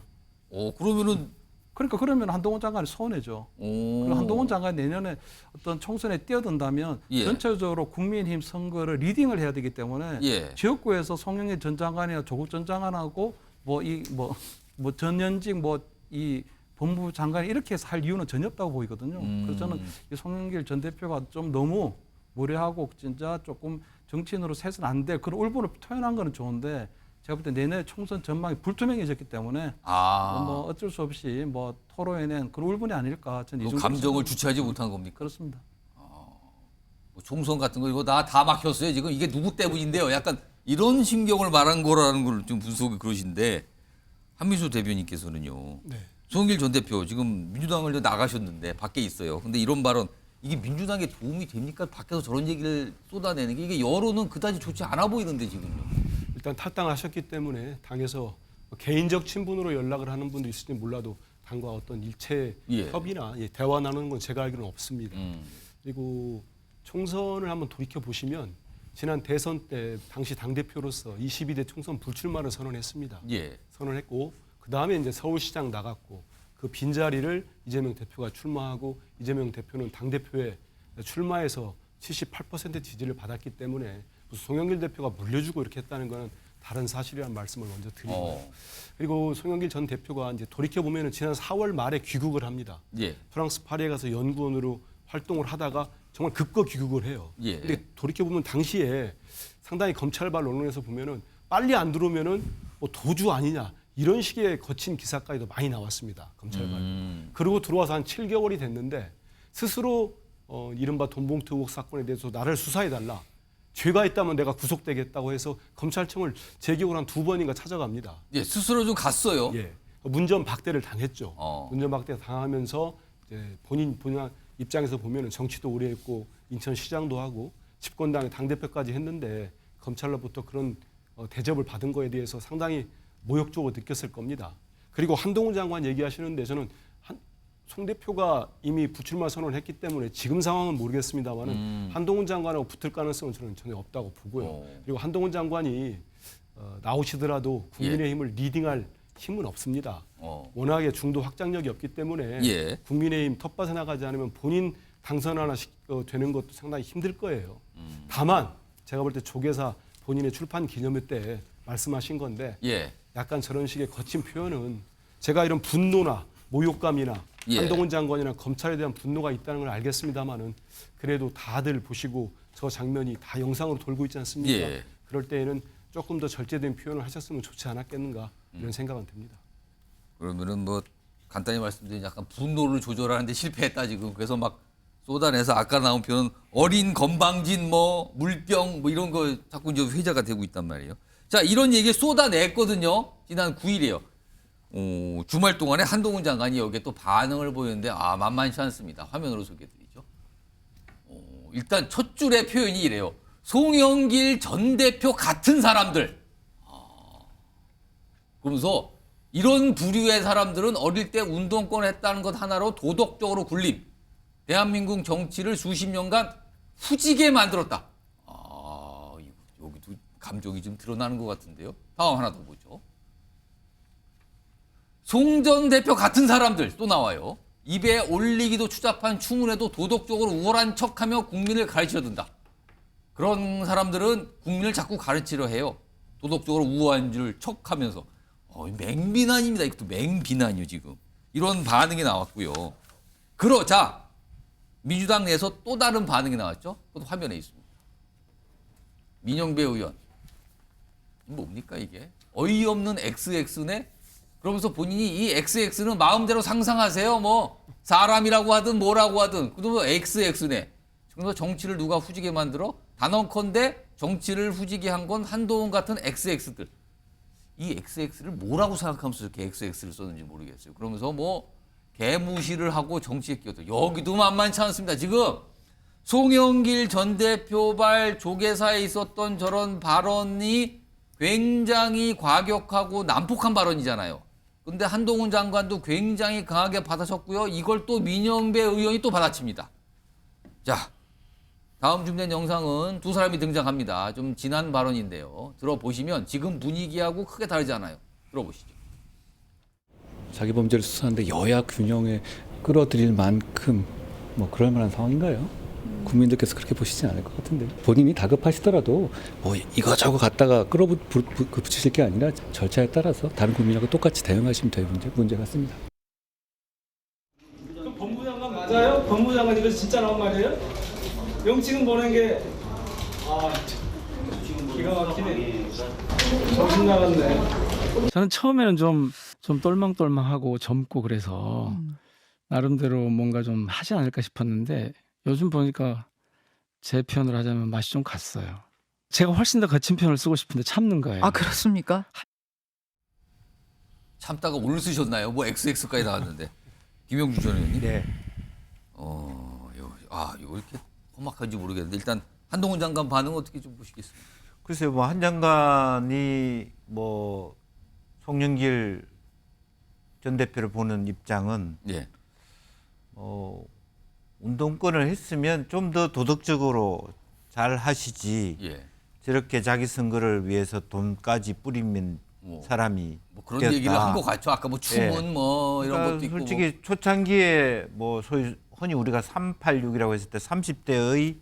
그러면 한동훈 장관이 손해죠. 그리고 한동훈 장관이 내년에 어떤 총선에 뛰어든다면 전체적으로 국민의힘 선거를 리딩을 해야 되기 때문에 지역구에서 송영길 전 장관이나 조국 전 장관하고 뭐 전현직 이 법무부 장관이 이렇게 해서 할 이유는 전혀 없다고 보이거든요. 그래서 저는 이 송영길 전 대표가 좀 너무 무례하고 진짜 조금 정치인으로 세서는 안 돼. 그런 울분을 표현한 거는 좋은데 제가 볼 때 내내 총선 전망이 불투명해졌기 때문에 뭐 어쩔 수 없이 뭐 토로해낸 그런 울분이 아닐까. 저는 이 정도 감정을 주체하지 못한 겁니까? 그렇습니다. 뭐 총선 같은 거 이거 다 막혔어요. 지금 이게 누구 때문인데요. 약간 이런 심경을 말한 거라는 걸 좀 분석을 그러신데 한민수 대변인께서는요. 송영길 전 대표 지금 민주당을 나가셨는데 밖에 있어요. 근데 이런 발언 이게 민주당에 도움이 됩니까? 밖에서 저런 얘기를 쏟아내는 게 이게 여론은 그다지 좋지 않아 보이는데 지금요. 일단 탈당하셨기 때문에 당에서 개인적 친분으로 연락을 하는 분도 있을지 몰라도 당과 어떤 일체 협의나 대화 나누는 건 제가 알기로는 없습니다. 그리고 총선을 한번 돌이켜 보시면 지난 대선 때 당시 당대표로서 22대 총선 불출마를 선언했습니다. 선언했고 그다음에 이제 서울시장 나갔고 그 빈자리를 이재명 대표가 출마하고 이재명 대표는 당대표에 출마해서 78% 지지를 받았기 때문에 무슨 송영길 대표가 물려주고 이렇게 했다는 거는 다른 사실이라는 말씀을 먼저 드리고요. 그리고 송영길 전 대표가 이제 돌이켜 보면은 지난 4월 말에 귀국을 합니다. 예. 프랑스 파리에 가서 연구원으로 활동을 하다가 정말 급거 귀국을 해요. 예. 근데 돌이켜 보면 당시에 상당히 검찰발 언론에서 보면은 빨리 안 들어오면은 뭐 도주 아니냐 이런 식의 거친 기사까지도 많이 나왔습니다. 검찰발. 그리고 들어와서 한 7개월이 됐는데 스스로 이른바 돈봉투 의혹 사건에 대해서 나를 수사해달라. 죄가 있다면 내가 구속되겠다고 해서 검찰청을 제 기억으로 한 2번인가 찾아갑니다. 예, 스스로 좀 갔어요. 예, 문전박대를 당했죠. 어. 문전박대 당하면서 이제 본인 입장에서 보면은 정치도 오래 했고 인천시장도 하고 집권당의 당대표까지 했는데 검찰로부터 그런 대접을 받은 거에 대해서 상당히 모욕적으로 느꼈을 겁니다. 그리고 한동훈 장관 얘기하시는데 저는 송 대표가 이미 부출마 선언을 했기 때문에 지금 상황은 모르겠습니다만은 한동훈 장관하고 붙을 가능성은 저는 전혀 없다고 보고요. 그리고 한동훈 장관이 나오시더라도 국민의힘을 리딩할 힘은 없습니다. 워낙에 중도 확장력이 없기 때문에 국민의힘 텃밭에 나가지 않으면 본인 당선 하나 되는 것도 상당히 힘들 거예요. 다만 제가 볼 때 조계사 본인의 출판 기념회 때 말씀하신 건데 약간 저런 식의 거친 표현은 제가 이런 분노나 모욕감이나 한동훈 장관이나 검찰에 대한 분노가 있다는 걸 알겠습니다만은 그래도 다들 보시고 저 장면이 다 영상으로 돌고 있지 않습니까? 그럴 때에는 조금 더 절제된 표현을 하셨으면 좋지 않았겠는가 이런 생각은 듭니다. 그러면은 뭐 간단히 말씀드리면 약간 분노를 조절하는데 실패했다 지금. 그래서 막 쏟아내서 아까 나온 표현 어린 건방진 뭐 물병 뭐 이런 거 자꾸 이제 회자가 되고 있단 말이에요. 자, 이런 얘기 쏟아냈거든요. 지난 9일이에요. 주말 동안에 한동훈 장관이 여기에 또 반응을 보였는데 만만치 않습니다. 화면으로 소개해드리죠. 일단 첫 줄의 표현이 이래요. 송영길 전 대표 같은 사람들. 그러면서 이런 부류의 사람들은 어릴 때 운동권 했다는 것 하나로 도덕적으로 굴림. 대한민국 정치를 수십 년간 후지게 만들었다. 여기도 감정이 좀 드러나는 것 같은데요. 다음 하나 더 보죠. 송 전 대표 같은 사람들 또 나와요. 입에 올리기도 추잡한 추문에도 도덕적으로 우월한 척하며 국민을 가르쳐준다. 그런 사람들은 국민을 자꾸 가르치려 해요. 도덕적으로 우월한 줄 척하면서. 맹비난입니다. 이것도 맹비난이요 지금. 이런 반응이 나왔고요. 자, 민주당 내에서 또 다른 반응이 나왔죠. 그것도 화면에 있습니다. 민영배 의원. 뭡니까 이게? 어이없는 XX네? 그러면서 본인이 이 XX는 마음대로 상상하세요. 뭐 사람이라고 하든 뭐라고 하든. 그러면서 XX네. 그래서 정치를 누가 후지게 만들어? 단언컨대 정치를 후지게 한 건 한동훈 같은 XX들. 이 XX를 뭐라고 생각하면서 이렇게 XX를 썼는지 모르겠어요. 그러면서 뭐 개무시를 하고 정치에 끼어들. 여기도 만만치 않습니다. 지금 송영길 전 대표발 조계사에 있었던 저런 발언이 굉장히 과격하고 난폭한 발언이잖아요. 근데 한동훈 장관도 굉장히 강하게 받아쳤고요. 이걸 또 민영배 의원이 또 받아칩니다. 자, 다음 준비된 영상은 두 사람이 등장합니다. 좀 지난 발언인데요. 들어보시면 지금 분위기하고 크게 다르지 않아요. 들어보시죠. 자기 범죄를 수사하는데 여야 균형에 끌어들일 만큼 뭐 그럴 만한 상황인가요? 국민들께서 그렇게 보시지 않을 것 같은데 본인이 다급하시더라도 뭐 이거저거 갖다가 끌어붙이실 게 아니라 절차에 따라서 다른 국민하고 똑같이 대응하시면 될 문제 같습니다. 법무장관 맞아요? 법무장관 이거 진짜 나온 말이에요? 명칭은 보낸 게 기가 막히네. 정신 나갔네. 저는 처음에는 좀 똘망똘망하고 젊고 그래서 나름대로 뭔가 좀 하지 않을까 싶었는데 요즘 보니까 제 표현을 하자면 맛이 좀 갔어요. 제가 훨씬 더 거친 표현을 쓰고 싶은데 참는 거예요. 그렇습니까? 참다가 오늘 쓰셨나요? 뭐 XX까지 나왔는데. 김영주 전 의원님. 네. 이거 이렇게 험악한지 모르겠는데 일단 한동훈 장관 반응 어떻게 좀 보시겠습니까? 글쎄요, 뭐 한 장관이 뭐 송영길 전 대표를 보는 입장은 운동권을 했으면 좀 더 도덕적으로 잘 하시지. 저렇게 자기 선거를 위해서 돈까지 뿌리면 사람이 뭐 그런 얘기를 한 것 같죠. 아까 뭐 춤은 뭐 이런 그러니까 것도 있고. 솔직히 초창기에 뭐 소위 흔히 우리가 386이라고 했을 때 30대의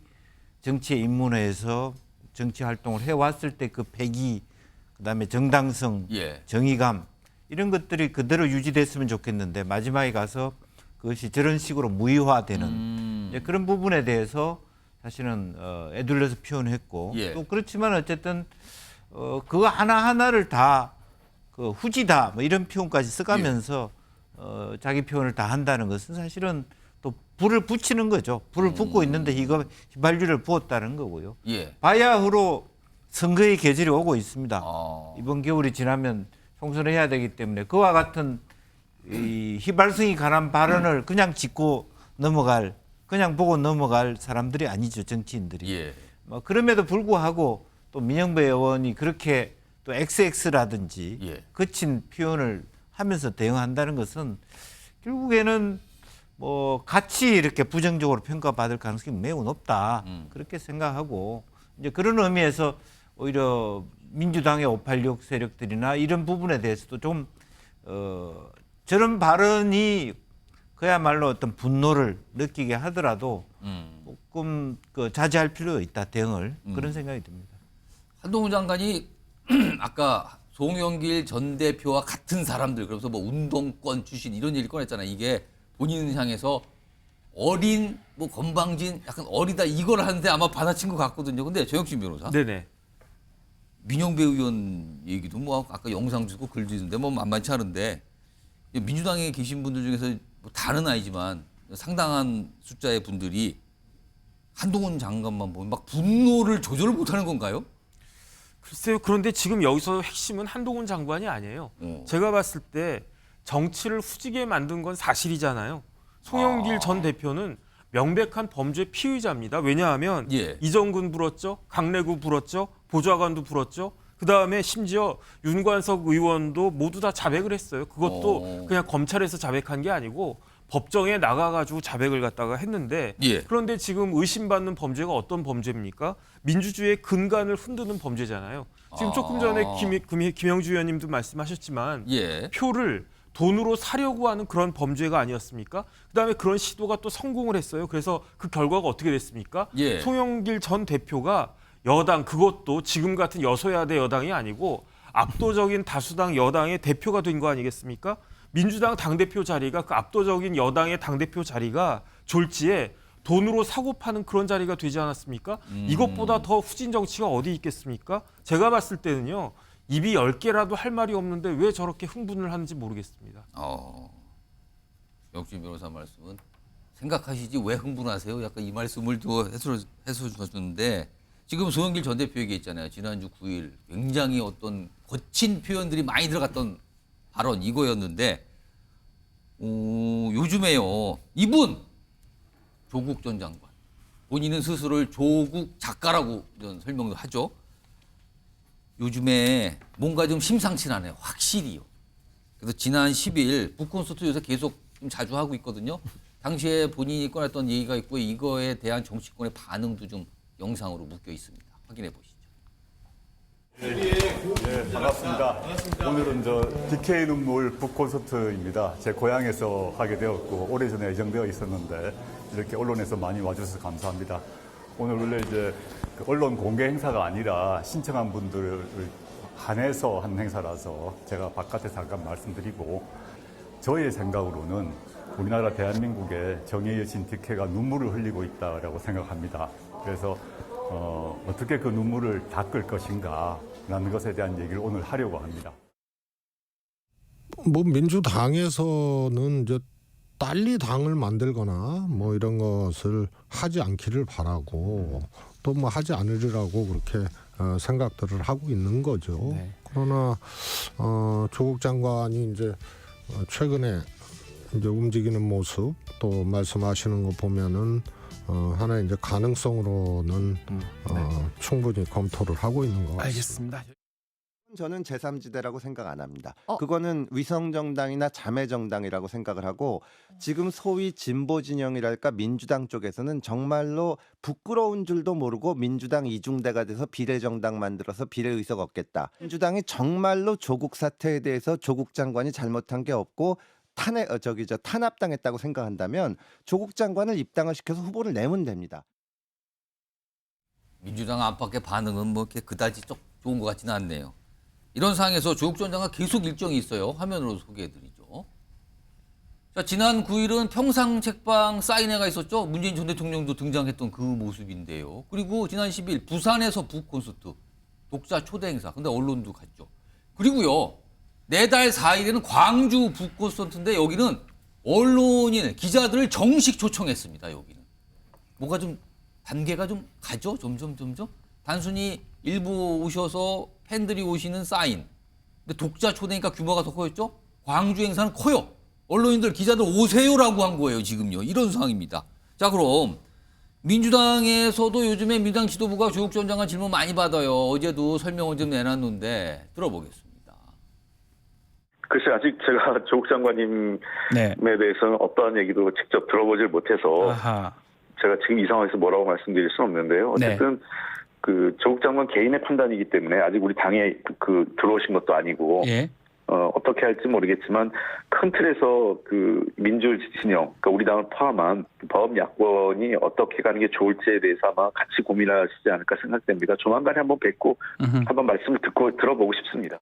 정치에 입문해서 정치 활동을 해왔을 때 그 패기, 그다음에 정당성, 예. 정의감 이런 것들이 그대로 유지됐으면 좋겠는데 마지막에 가서 그것이 저런 식으로 무의화되는 이제 그런 부분에 대해서 사실은 애둘러서 표현했고 예. 또 그렇지만 어쨌든 그거 하나하나를 다 그 후지다 뭐 이런 표현까지 써가면서 자기 표현을 다 한다는 것은 사실은 또 불을 붙이는 거죠. 불을 붙고 있는데 이거 휘발유를 부었다는 거고요. 예. 바야흐로 선거의 계절이 오고 있습니다. 이번 겨울이 지나면 총선을 해야 되기 때문에 그와 같은 이 휘발성이 강한 발언을 그냥 짚고 넘어갈, 그냥 보고 넘어갈 사람들이 아니죠, 정치인들이. 예. 뭐 그럼에도 불구하고 또 민영배 의원이 그렇게 또 XX라든지 예. 거친 표현을 하면서 대응한다는 것은 결국에는 뭐 같이 이렇게 부정적으로 평가받을 가능성이 매우 높다. 그렇게 생각하고 이제 그런 의미에서 오히려 민주당의 586 세력들이나 이런 부분에 대해서도 좀 저런 발언이 그야말로 어떤 분노를 느끼게 하더라도 조금 그 자제할 필요가 있다, 대응을. 그런 생각이 듭니다. 한동훈 장관이 아까 송영길 전 대표와 같은 사람들, 그래서 뭐 운동권 출신 이런 얘기를 꺼냈잖아요. 이게 본인을 향해서 어린 뭐 건방진 약간 어리다 이걸 하는데 아마 받아친 것 같거든요. 근데 정혁진 변호사. 네네. 민영배 의원 얘기도 뭐 아까 영상 주고 글 주는데 뭐 만만치 않은데 민주당에 계신 분들 중에서 뭐 다는 아니지만 상당한 숫자의 분들이 한동훈 장관만 보면 막 분노를 조절을 못하는 건가요? 글쎄요. 그런데 지금 여기서 핵심은 한동훈 장관이 아니에요. 제가 봤을 때 정치를 후지게 만든 건 사실이잖아요. 송영길 전 대표는 명백한 범죄 피의자입니다. 왜냐하면 예. 이정근 불었죠. 강래구 불었죠. 보좌관도 불었죠. 그다음에 심지어 윤관석 의원도 모두 다 자백을 했어요. 그것도 그냥 검찰에서 자백한 게 아니고 법정에 나가가지고 자백을 갖다가 했는데 예. 그런데 지금 의심받는 범죄가 어떤 범죄입니까? 민주주의의 근간을 흔드는 범죄잖아요. 지금 조금 전에 김영주 의원님도 말씀하셨지만 예. 표를 돈으로 사려고 하는 그런 범죄가 아니었습니까? 그다음에 그런 시도가 또 성공을 했어요. 그래서 그 결과가 어떻게 됐습니까? 예. 송영길 전 대표가 여당, 그것도 지금 같은 여소야대 여당이 아니고 압도적인 다수당 여당의 대표가 된 거 아니겠습니까? 민주당 당대표 자리가 그 압도적인 여당의 당대표 자리가 졸지에 돈으로 사고 파는 그런 자리가 되지 않았습니까? 이것보다 더 후진 정치가 어디 있겠습니까? 제가 봤을 때는요. 입이 10개라도 할 말이 없는데 왜 저렇게 흥분을 하는지 모르겠습니다. 역시 변호사 말씀은 생각하시지 왜 흥분하세요? 약간 이 말씀을 또 해서 주셨는데 지금 송영길 전 대표 얘기했잖아요. 지난주 9일 굉장히 어떤 거친 표현들이 많이 들어갔던 발언 이거였는데 요즘에요. 이분 조국 전 장관 본인은 스스로를 조국 작가라고 이런 설명도 하죠. 요즘에 뭔가 좀 심상치 않아요. 확실히요. 그래서 지난 10일 북콘서트 요새 계속 좀 자주 하고 있거든요. 당시에 본인이 꺼냈던 얘기가 있고 이거에 대한 정치권의 반응도 좀 영상으로 묶여 있습니다. 확인해 보시죠. 네, 반갑습니다. 오늘은 DK 눈물 북콘서트입니다. 제 고향에서 하게 되었고 오래전에 예정되어 있었는데 이렇게 언론에서 많이 와주셔서 감사합니다. 오늘 원래 이제 그 언론 공개 행사가 아니라 신청한 분들을 한해서 한 행사라서 제가 바깥에서 잠깐 말씀드리고 저의 생각으로는 우리나라 대한민국의 정의의 여신 DK가 눈물을 흘리고 있다라고 생각합니다. 그래서 어떻게 그 눈물을 닦을 것인가라는 것에 대한 얘기를 오늘 하려고 합니다. 뭐 민주당에서는 이제 빨리 당을 만들거나 뭐 이런 것을 하지 않기를 바라고 또 뭐 하지 않으리라고 그렇게 생각들을 하고 있는 거죠. 네. 그러나 조국 장관이 이제 최근에 이제 움직이는 모습 또 말씀하시는 거 보면은 하나의 이제 가능성으로는 충분히 검토를 하고 있는 것 같습니다. 알겠습니다. 저는 제3지대라고 생각 안 합니다. 그거는 위성정당이나 자매정당이라고 생각을 하고 지금 소위 진보진영이랄까 민주당 쪽에서는 정말로 부끄러운 줄도 모르고 민주당 이중대가 돼서 비례정당 만들어서 비례의석 얻겠다. 민주당이 정말로 조국 사태에 대해서 조국 장관이 잘못한 게 없고 탄압당했다고 생각한다면 조국 장관을 입당을 시켜서 후보를 내면 됩니다. 민주당 안팎의 반응은 뭐 이렇게 그다지 좋은 것 같지는 않네요. 이런 상황에서 조국 전 장관 계속 일정이 있어요. 화면으로 소개해드리죠. 자, 지난 9일은 평상 책방 사인회가 있었죠. 문재인 전 대통령도 등장했던 그 모습인데요. 그리고 지난 10일 부산에서 북 콘서트, 독자 초대 행사. 근데 언론도 갔죠. 그리고요, 내달 4일에는 광주 북 콘서트인데 여기는 언론인, 기자들을 정식 초청했습니다. 여기는. 뭔가 좀 단계가 좀 가죠. 점점. 단순히 일부 오셔서 팬들이 오시는 사인. 근데 독자 초대니까 규모가 더 커졌죠. 광주 행사는 커요. 언론인들, 기자들 오세요라고 한 거예요. 지금요. 이런 상황입니다. 자, 그럼 민주당에서도 요즘에 민주당 지도부가 조국 전 장관 질문 많이 받아요. 어제도 설명을 좀 내놨는데 들어보겠습니다. 글쎄 아직 제가 조국 장관님에 대해서는 어떠한 얘기도 직접 들어보질 못해서 제가 지금 이 상황에서 뭐라고 말씀드릴 수는 없는데요. 어쨌든 그 조국 장관 개인의 판단이기 때문에 아직 우리 당에 들어오신 것도 아니고 어떻게 할지 모르겠지만 큰 틀에서 그 민주 진영, 그러니까 우리 당을 포함한 법 야권이 어떻게 가는 게 좋을지에 대해서 아마 같이 고민하시지 않을까 생각됩니다. 조만간에 한번 뵙고 한번 말씀을 들어보고 싶습니다.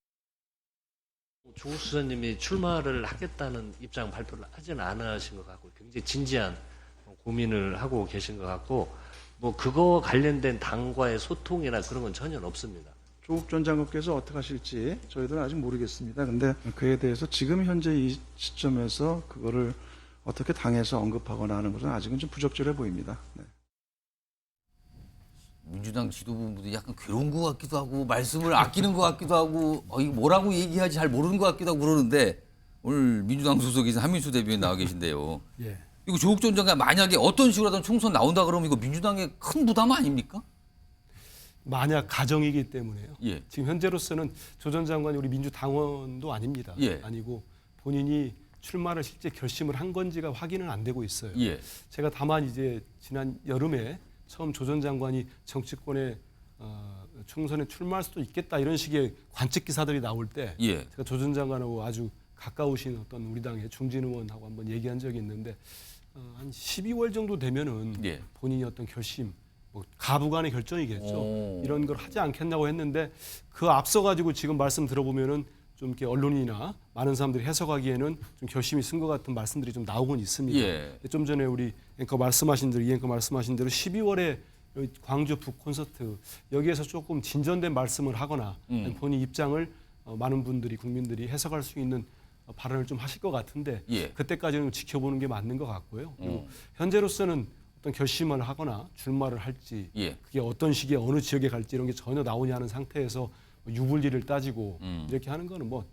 조국 수석님이 출마를 하겠다는 입장 발표를 하지는 않으신 것 같고 굉장히 진지한 고민을 하고 계신 것 같고 뭐 그거 관련된 당과의 소통이나 그런 건 전혀 없습니다. 조국 전 장관께서 어떻게 하실지 저희들은 아직 모르겠습니다. 근데 그에 대해서 지금 현재 이 시점에서 그거를 어떻게 당에서 언급하거나 하는 것은 아직은 좀 부적절해 보입니다. 네. 민주당 지도부도 약간 괴로운 것 같기도 하고 말씀을 아끼는 것 같기도 하고 이거 뭐라고 얘기하지 잘 모르는 것 같기도 하고 그러는데 오늘 민주당 소속이신 한민수 대변인 나와 계신데요. 이거 조국 전 장관 만약에 어떤 식으로 하든 총선 나온다 그러면 이거 민주당의 큰 부담 아닙니까? 만약 가정이기 때문에요. 지금 현재로서는 조 전 장관이 우리 민주당원도 아닙니다. 아니고 본인이 출마를 실제 결심을 한 건지가 확인은 안 되고 있어요. 제가 다만 이제 지난 여름에 처음 조 전 장관이 정치권에 총선에 출마할 수도 있겠다 이런 식의 관측 기사들이 나올 때 제가 조 전 장관하고 아주 가까우신 어떤 우리 당의 중진 의원하고 한번 얘기한 적이 있는데 한 12월 정도 되면은 본인이 어떤 결심 뭐 가부간의 결정이겠죠. 이런 걸 하지 않겠냐고 했는데 그 앞서 가지고 지금 말씀 들어보면은 좀 이렇게 언론이나 많은 사람들이 해석하기에는 좀 결심이 쓴 것 같은 말씀들이 좀 나오곤 있습니다. 좀 전에 우리 앵커 말씀하신 대로 이 앵커 말씀하신 대로 12월에 광주 북 콘서트 여기에서 조금 진전된 말씀을 하거나 본인 입장을 많은 분들이 국민들이 해석할 수 있는 발언을 좀 하실 것 같은데 그때까지는 지켜보는 게 맞는 것 같고요. 그리고 현재로서는 어떤 결심을 하거나 출마를 할지 그게 어떤 시기에 어느 지역에 갈지 이런 게 전혀 나오지 않은 상태에서 유불리를 따지고 이렇게 하는 거는 뭐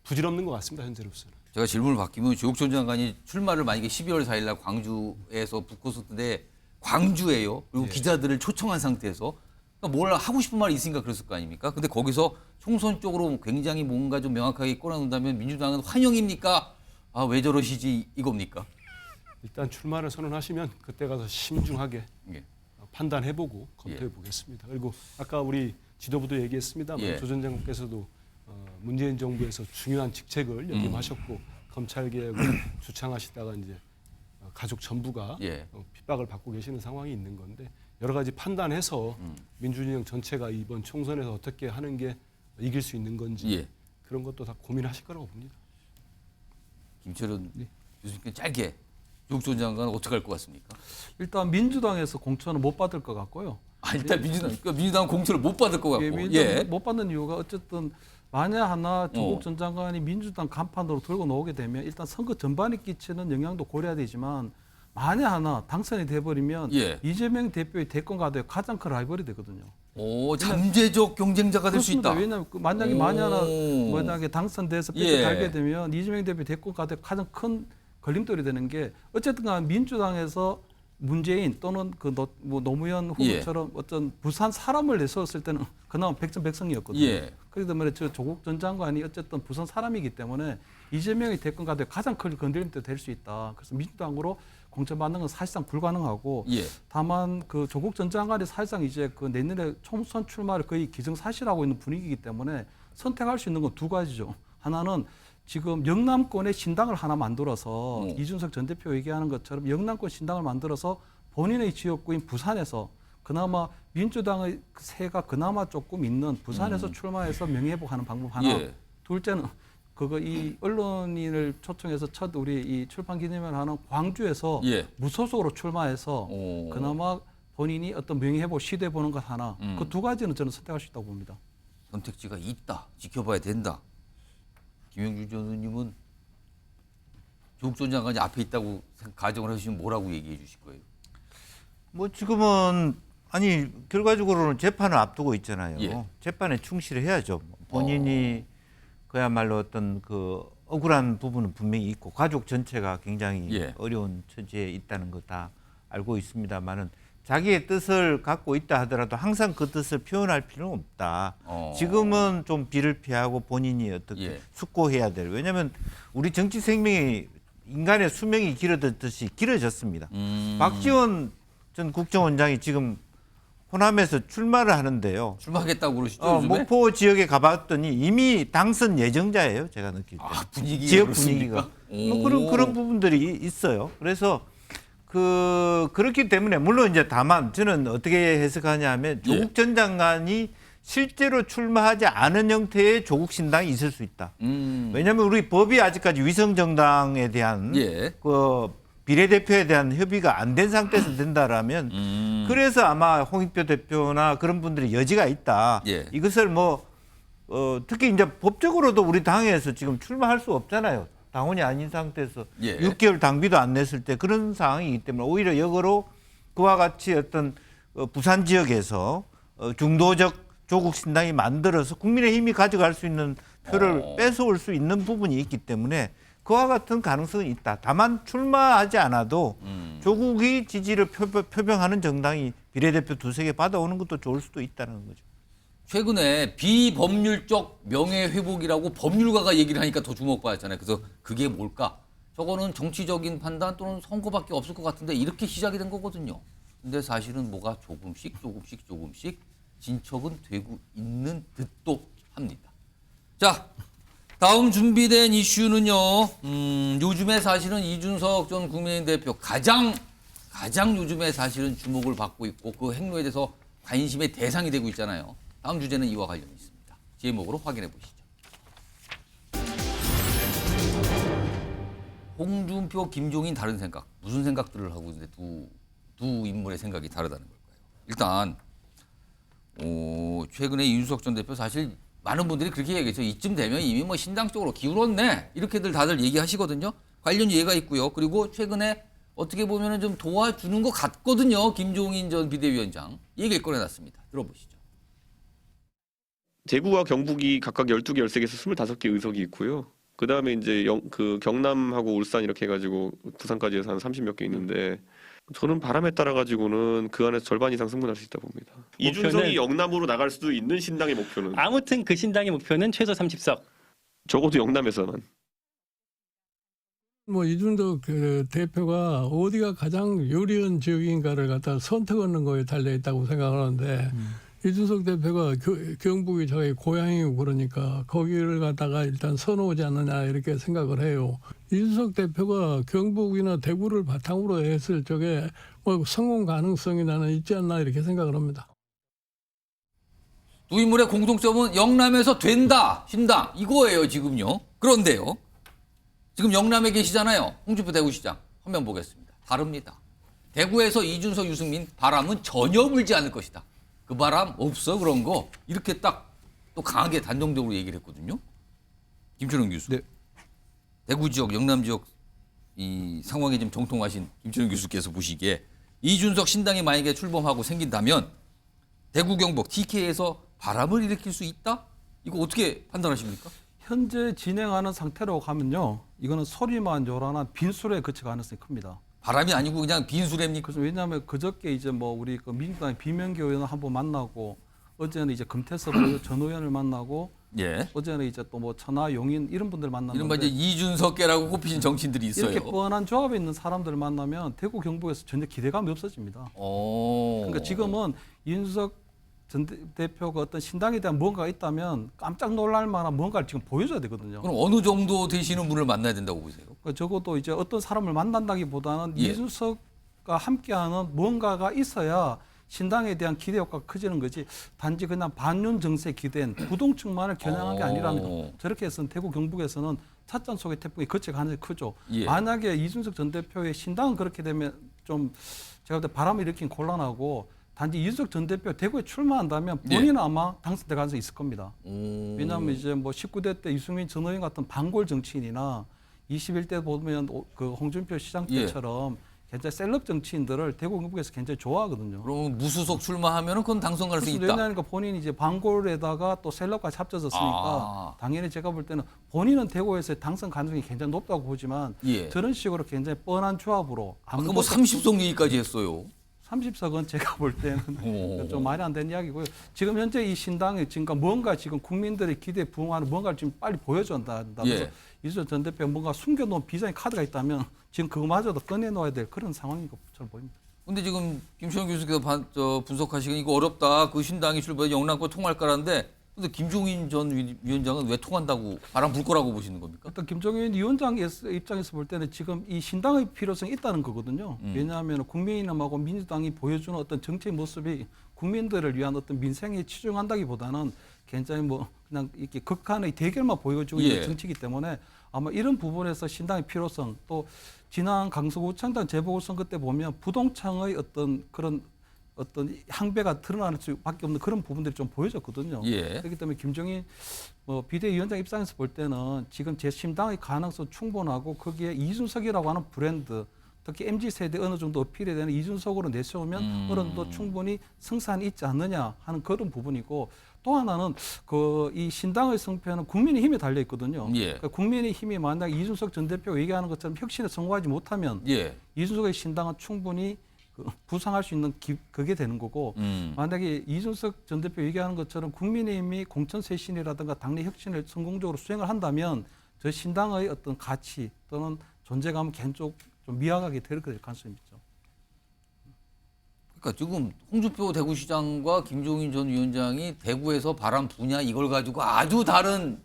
부질없는 것 같습니다. 현재로서는. 제가 질문을 바뀌면 조국 전 장관이 출마를 만약에 12월 4일 날 광주에서 북콘서트인데 광주예요. 그리고 기자들을 초청한 상태에서 그러니까 뭘 하고 싶은 말이 있으니까 그랬을 거 아닙니까? 근데 거기서 총선 쪽으로 굉장히 뭔가 좀 명확하게 꼬라놓는다면 민주당은 환영입니까? 왜 저러시지 이겁니까? 일단 출마를 선언하시면 그때 가서 신중하게 판단해보고 검토해보겠습니다. 그리고 아까 우리 지도부도 얘기했습니다만 조 전 장관께서도 문재인 정부에서 중요한 직책을 역임하셨고 검찰 개혁을 주창하시다가 이제 가족 전부가 핍박을 받고 계시는 상황이 있는 건데 여러 가지 판단해서 민주진영 전체가 이번 총선에서 어떻게 하는 게 이길 수 있는 건지 그런 것도 다 고민하실 거라고 봅니다. 김철은 교수님께 짧게 조국 전 장관은 어떻게 할 것 같습니까? 일단 민주당에서 공천은 못 받을 것 같고요. 일단 민주당 공천을 못 받을 것 같고. 못 받는 이유가 어쨌든 만약 하나 조국 전 장관이 민주당 간판으로 들고 나오게 되면 일단 선거 전반에 끼치는 영향도 고려해야 되지만 만약 하나 당선이 돼버리면 이재명 대표의 대권 가도에 가장 큰 라이벌이 되거든요. 잠재적 경쟁자가 될 수 있다. 왜냐하면 만약에 만약에 당선돼서 뺏겨 달게 되면 이재명 대표 대권 가도에 가장 큰 걸림돌이 되는 게 어쨌든 간 민주당에서 문재인 또는 노무현 후보처럼 어떤 부산 사람을 내세웠을 때는 그나마 백전백승이었거든요. 그렇기 때문에 조국 전 장관이 어쨌든 부산 사람이기 때문에 이재명의 대권 가도에 가장 큰 건드림대 될 수 있다. 그래서 민주당으로 공천받는 건 사실상 불가능하고 다만 그 조국 전 장관이 사실상 이제 그 내년에 총선 출마를 거의 기정사실하고 있는 분위기이기 때문에 선택할 수 있는 건 두 가지죠. 하나는 지금 영남권에 신당을 하나 만들어서 이준석 전 대표 얘기하는 것처럼 영남권 신당을 만들어서 본인의 지역구인 부산에서 그나마 민주당의 세가 그나마 조금 있는 부산에서 출마해서 명예회복하는 방법 하나. 예. 둘째는 그거 이 언론인을 초청해서 첫 우리 이 출판 기념회를 하는 광주에서 예. 무소속으로 출마해서 그나마 본인이 어떤 명예회복 시도해 보는 것 하나. 그 두 가지는 저는 선택할 수 있다고 봅니다. 선택지가 있다. 지켜봐야 된다. 김영준 전 의원님은 조국 전 장관이 앞에 있다고 가정을 해주시면 뭐라고 얘기해 주실 거예요? 뭐 지금은 아니 결과적으로는 재판을 앞두고 있잖아요. 예. 재판에 충실해야죠. 본인이 그야말로 어떤 그 억울한 부분은 분명히 있고 가족 전체가 굉장히 예. 어려운 처지에 있다는 거 다 알고 있습니다만은 자기의 뜻을 갖고 있다 하더라도 항상 그 뜻을 표현할 필요는 없다. 지금은 좀 비를 피하고 본인이 어떻게 예. 숙고해야 될. 왜냐하면 우리 정치 생명이 인간의 수명이 길어졌듯이 길어졌습니다. 박지원 전 국정원장이 지금 호남에서 출마를 하는데요. 출마하겠다고 그러시죠? 요즘에? 목포 지역에 가봤더니 이미 당선 예정자예요. 제가 느낄 때. 분위기가 지역 그렇습니까? 분위기가. 뭐 그런 부분들이 있어요. 그래서 그렇기 때문에 물론 이제 다만 저는 어떻게 해석하냐면 조국 전 장관이 실제로 출마하지 않은 형태의 조국 신당이 있을 수 있다. 왜냐하면 우리 법이 아직까지 위성 정당에 대한 그 비례대표에 대한 협의가 안 된 상태에서 된다라면 그래서 아마 홍익표 대표나 그런 분들이 여지가 있다. 이것을 뭐 특히 이제 법적으로도 우리 당에서 지금 출마할 수 없잖아요. 당원이 아닌 상태에서 6개월 당비도 안 냈을 때 그런 상황이기 때문에 오히려 역으로 그와 같이 어떤 부산 지역에서 중도적 조국 신당이 만들어서 국민의힘이 가져갈 수 있는 표를 뺏어올 수 있는 부분이 있기 때문에 그와 같은 가능성은 있다. 다만 출마하지 않아도 조국이 지지를 표명하는 정당이 비례대표 두세 개 받아오는 것도 좋을 수도 있다는 거죠. 최근에 비법률적 명예회복이라고 법률가가 얘기를 하니까 더 주목받았잖아요. 그래서 그게 뭘까? 저거는 정치적인 판단 또는 선거밖에 없을 것 같은데 이렇게 시작이 된 거거든요. 근데 사실은 뭐가 조금씩 진척은 되고 있는 듯도 합니다. 자, 다음 준비된 이슈는요. 요즘에 사실은 이준석 전 국민의힘 대표 가장 요즘에 사실은 주목을 받고 있고 그 행로에 대해서 관심의 대상이 되고 있잖아요. 다음 주제는 이와 관련이 있습니다. 제목으로 확인해 보시죠. 홍준표, 김종인 다른 생각. 무슨 생각들을 하고 있는데 두 인물의 생각이 다르다는 걸까요? 일단 최근에 이준석 전 대표 사실 많은 분들이 그렇게 얘기했죠. 이쯤 되면 이미 뭐 신당 쪽으로 기울었네. 이렇게들 다들 얘기하시거든요. 관련 예가 있고요. 그리고 최근에 어떻게 보면 좀 도와주는 것 같거든요. 김종인 전 비대위원장. 얘기를 꺼내놨습니다. 들어보시죠. 대구와 경북이 각각 12개, 13개에서 25개 의석이 있고요. 그다음에 이제 그 경남하고 울산 이렇게 해가지고 부산까지 해서 한 30몇 개 있는데 저는 바람에 따라 가지고는 그 안에서 절반 이상 승분할 수 있다 봅니다. 이준석이 영남으로 나갈 수도 있는 신당의 목표는 아무튼 그 신당의 목표는 최소 30석. 적어도 영남에서만. 뭐 이준석 그 대표가 어디가 가장 유리한 지역인가를 갖다 선택하는 거에 달려 있다고 생각하는데 이준석 대표가 경북이 자기 고향이고 그러니까 거기를 갖다가 일단 선호하지 않느냐 이렇게 생각을 해요. 이준석 대표가 경북이나 대구를 바탕으로 했을 적에 뭐 성공 가능성이 나는 있지 않나 이렇게 생각을 합니다. 두 인물의 공통점은 영남에서 된다, 신당 이거예요 지금요. 그런데요. 지금 영남에 계시잖아요. 홍준표 대구시장. 화면 보겠습니다. 다릅니다. 대구에서 이준석, 유승민 바람은 전혀 불지 않을 것이다. 그 바람 없어 그런 거 이렇게 딱 또 강하게 단정적으로 얘기를 했거든요. 김철웅 교수. 네. 대구 지역, 영남 지역 이 상황에 좀 정통하신 김철웅 교수께서 보시기에 이준석 신당이 만약에 출범하고 생긴다면 대구 경북 TK에서 바람을 일으킬 수 있다? 이거 어떻게 판단하십니까? 현재 진행하는 상태로 가면요. 이거는 소리만 요란한 빈수레에 그칠 가능성이 큽니다. 바람이 아니고 그냥 빈수레입니까? 왜냐하면 그저께 이제 뭐 우리 그 민주당의 비명계 의원을 한번 만나고 어제는 이제 금태섭 전 의원을 만나고 어제는 이제 또 뭐 천하 용인 이런 분들 만났는데 이른바 이제 이준석계라고 꼽히신 정치인들이 있어요. 이렇게 뻔한 조합에 있는 사람들을 만나면 대구 경북에서 전혀 기대감이 없어집니다. 그러니까 지금은 이준석 전 대표가 어떤 신당에 대한 뭔가가 있다면 깜짝 놀랄 만한 뭔가를 지금 보여줘야 되거든요. 그럼 어느 정도 되시는 분을 만나야 된다고 보세요? 그러니까 적어도 이제 어떤 사람을 만난다기보다는 이준석과 함께하는 뭔가가 있어야 신당에 대한 기대 효과가 커지는 거지 단지 그냥 반윤 정세 기대인 부동층만을 겨냥한 게 아니라는 거. 저렇게 해서는 대구 경북에서는 찻잔 속의 태풍이 거칠 가능성이 크죠. 예. 만약에 이준석 전 대표의 신당은 그렇게 되면 좀 제가 볼 때 바람을 일으킨 곤란하고 단지 이준석 전 대표 대구에 출마한다면 본인은 아마 당선될 가능성이 있을 겁니다. 왜냐하면 이제 뭐 19대 때 유승민 전 의원 같은 반골 정치인이나 21대 보면 그 홍준표 시장 때처럼 굉장히 셀럽 정치인들을 대구 경북에서 굉장히 좋아하거든요. 그럼 무소속 출마하면은 그건 당선 가능성이 있다. 왜냐하니까 본인이 이제 반골에다가 또 셀럽까지 합쳐졌으니까 당연히 제가 볼 때는 본인은 대구에서 당선 가능성이 굉장히 높다고 보지만 저런 식으로 굉장히 뻔한 조합으로 아까 뭐 30석 얘기까지 했어요. 30석은 제가 볼 때는 좀 말이 안 되는 이야기고요. 지금 현재 이 신당이 지금 뭔가 지금 국민들의 기대에 부응하는 뭔가를 지금 빨리 보여줘야 한다. 그래서 이준석 전 대표 뭔가 숨겨놓은 비전의 카드가 있다면 지금 그거마저도 꺼내놓아야 될 그런 상황인 것처럼 보입니다. 근데 지금 김시영 교수께서 분석하시기는 이거 어렵다. 그 신당이 출범해 영남권 통할까라는데 근데 김종인 전 위원장은 왜 통한다고 바람 불 거라고 보시는 겁니까? 일단 김종인 위원장 입장에서 볼 때는 지금 이 신당의 필요성이 있다는 거거든요. 왜냐하면 국민의힘하고 민주당이 보여주는 어떤 정책 모습이 국민들을 위한 어떤 민생에 치중한다기보다는 굉장히 뭐 그냥 이렇게 극한의 대결만 보여주고 있는 정치이기 때문에 아마 이런 부분에서 신당의 필요성 또 지난 강서구청장 재보궐선거 때 보면 부동층의 어떤 그런 어떤 항배가 드러날 수밖에 없는 그런 부분들이 좀 보여졌거든요. 그렇기 때문에 김종인 비대위원장 입장에서 볼 때는 지금 제10당의 가능성 충분하고 거기에 이준석이라고 하는 브랜드 특히 MZ세대 어느 정도 어필이 되는 이준석으로 내세우면 어느 정도 충분히 승산이 있지 않느냐 하는 그런 부분이고 또 하나는 이 신당의 성패는 국민의힘에 달려 있거든요. 그러니까 국민의힘이 만약 이준석 전 대표가 얘기하는 것처럼 혁신에 성공하지 못하면 이준석의 신당은 충분히 부상할 수 있는 그게 되는 거고 만약에 이준석 전 대표 얘기하는 것처럼 국민의힘이 공천쇄신이라든가 당내 혁신을 성공적으로 수행을 한다면 저 신당의 어떤 가치 또는 존재감은 계속 좀 미약하게 될 가능성이 있죠. 그러니까 지금 홍준표 대구시장과 김종인 전 위원장이 대구에서 바람 부냐 이걸 가지고 아주 다른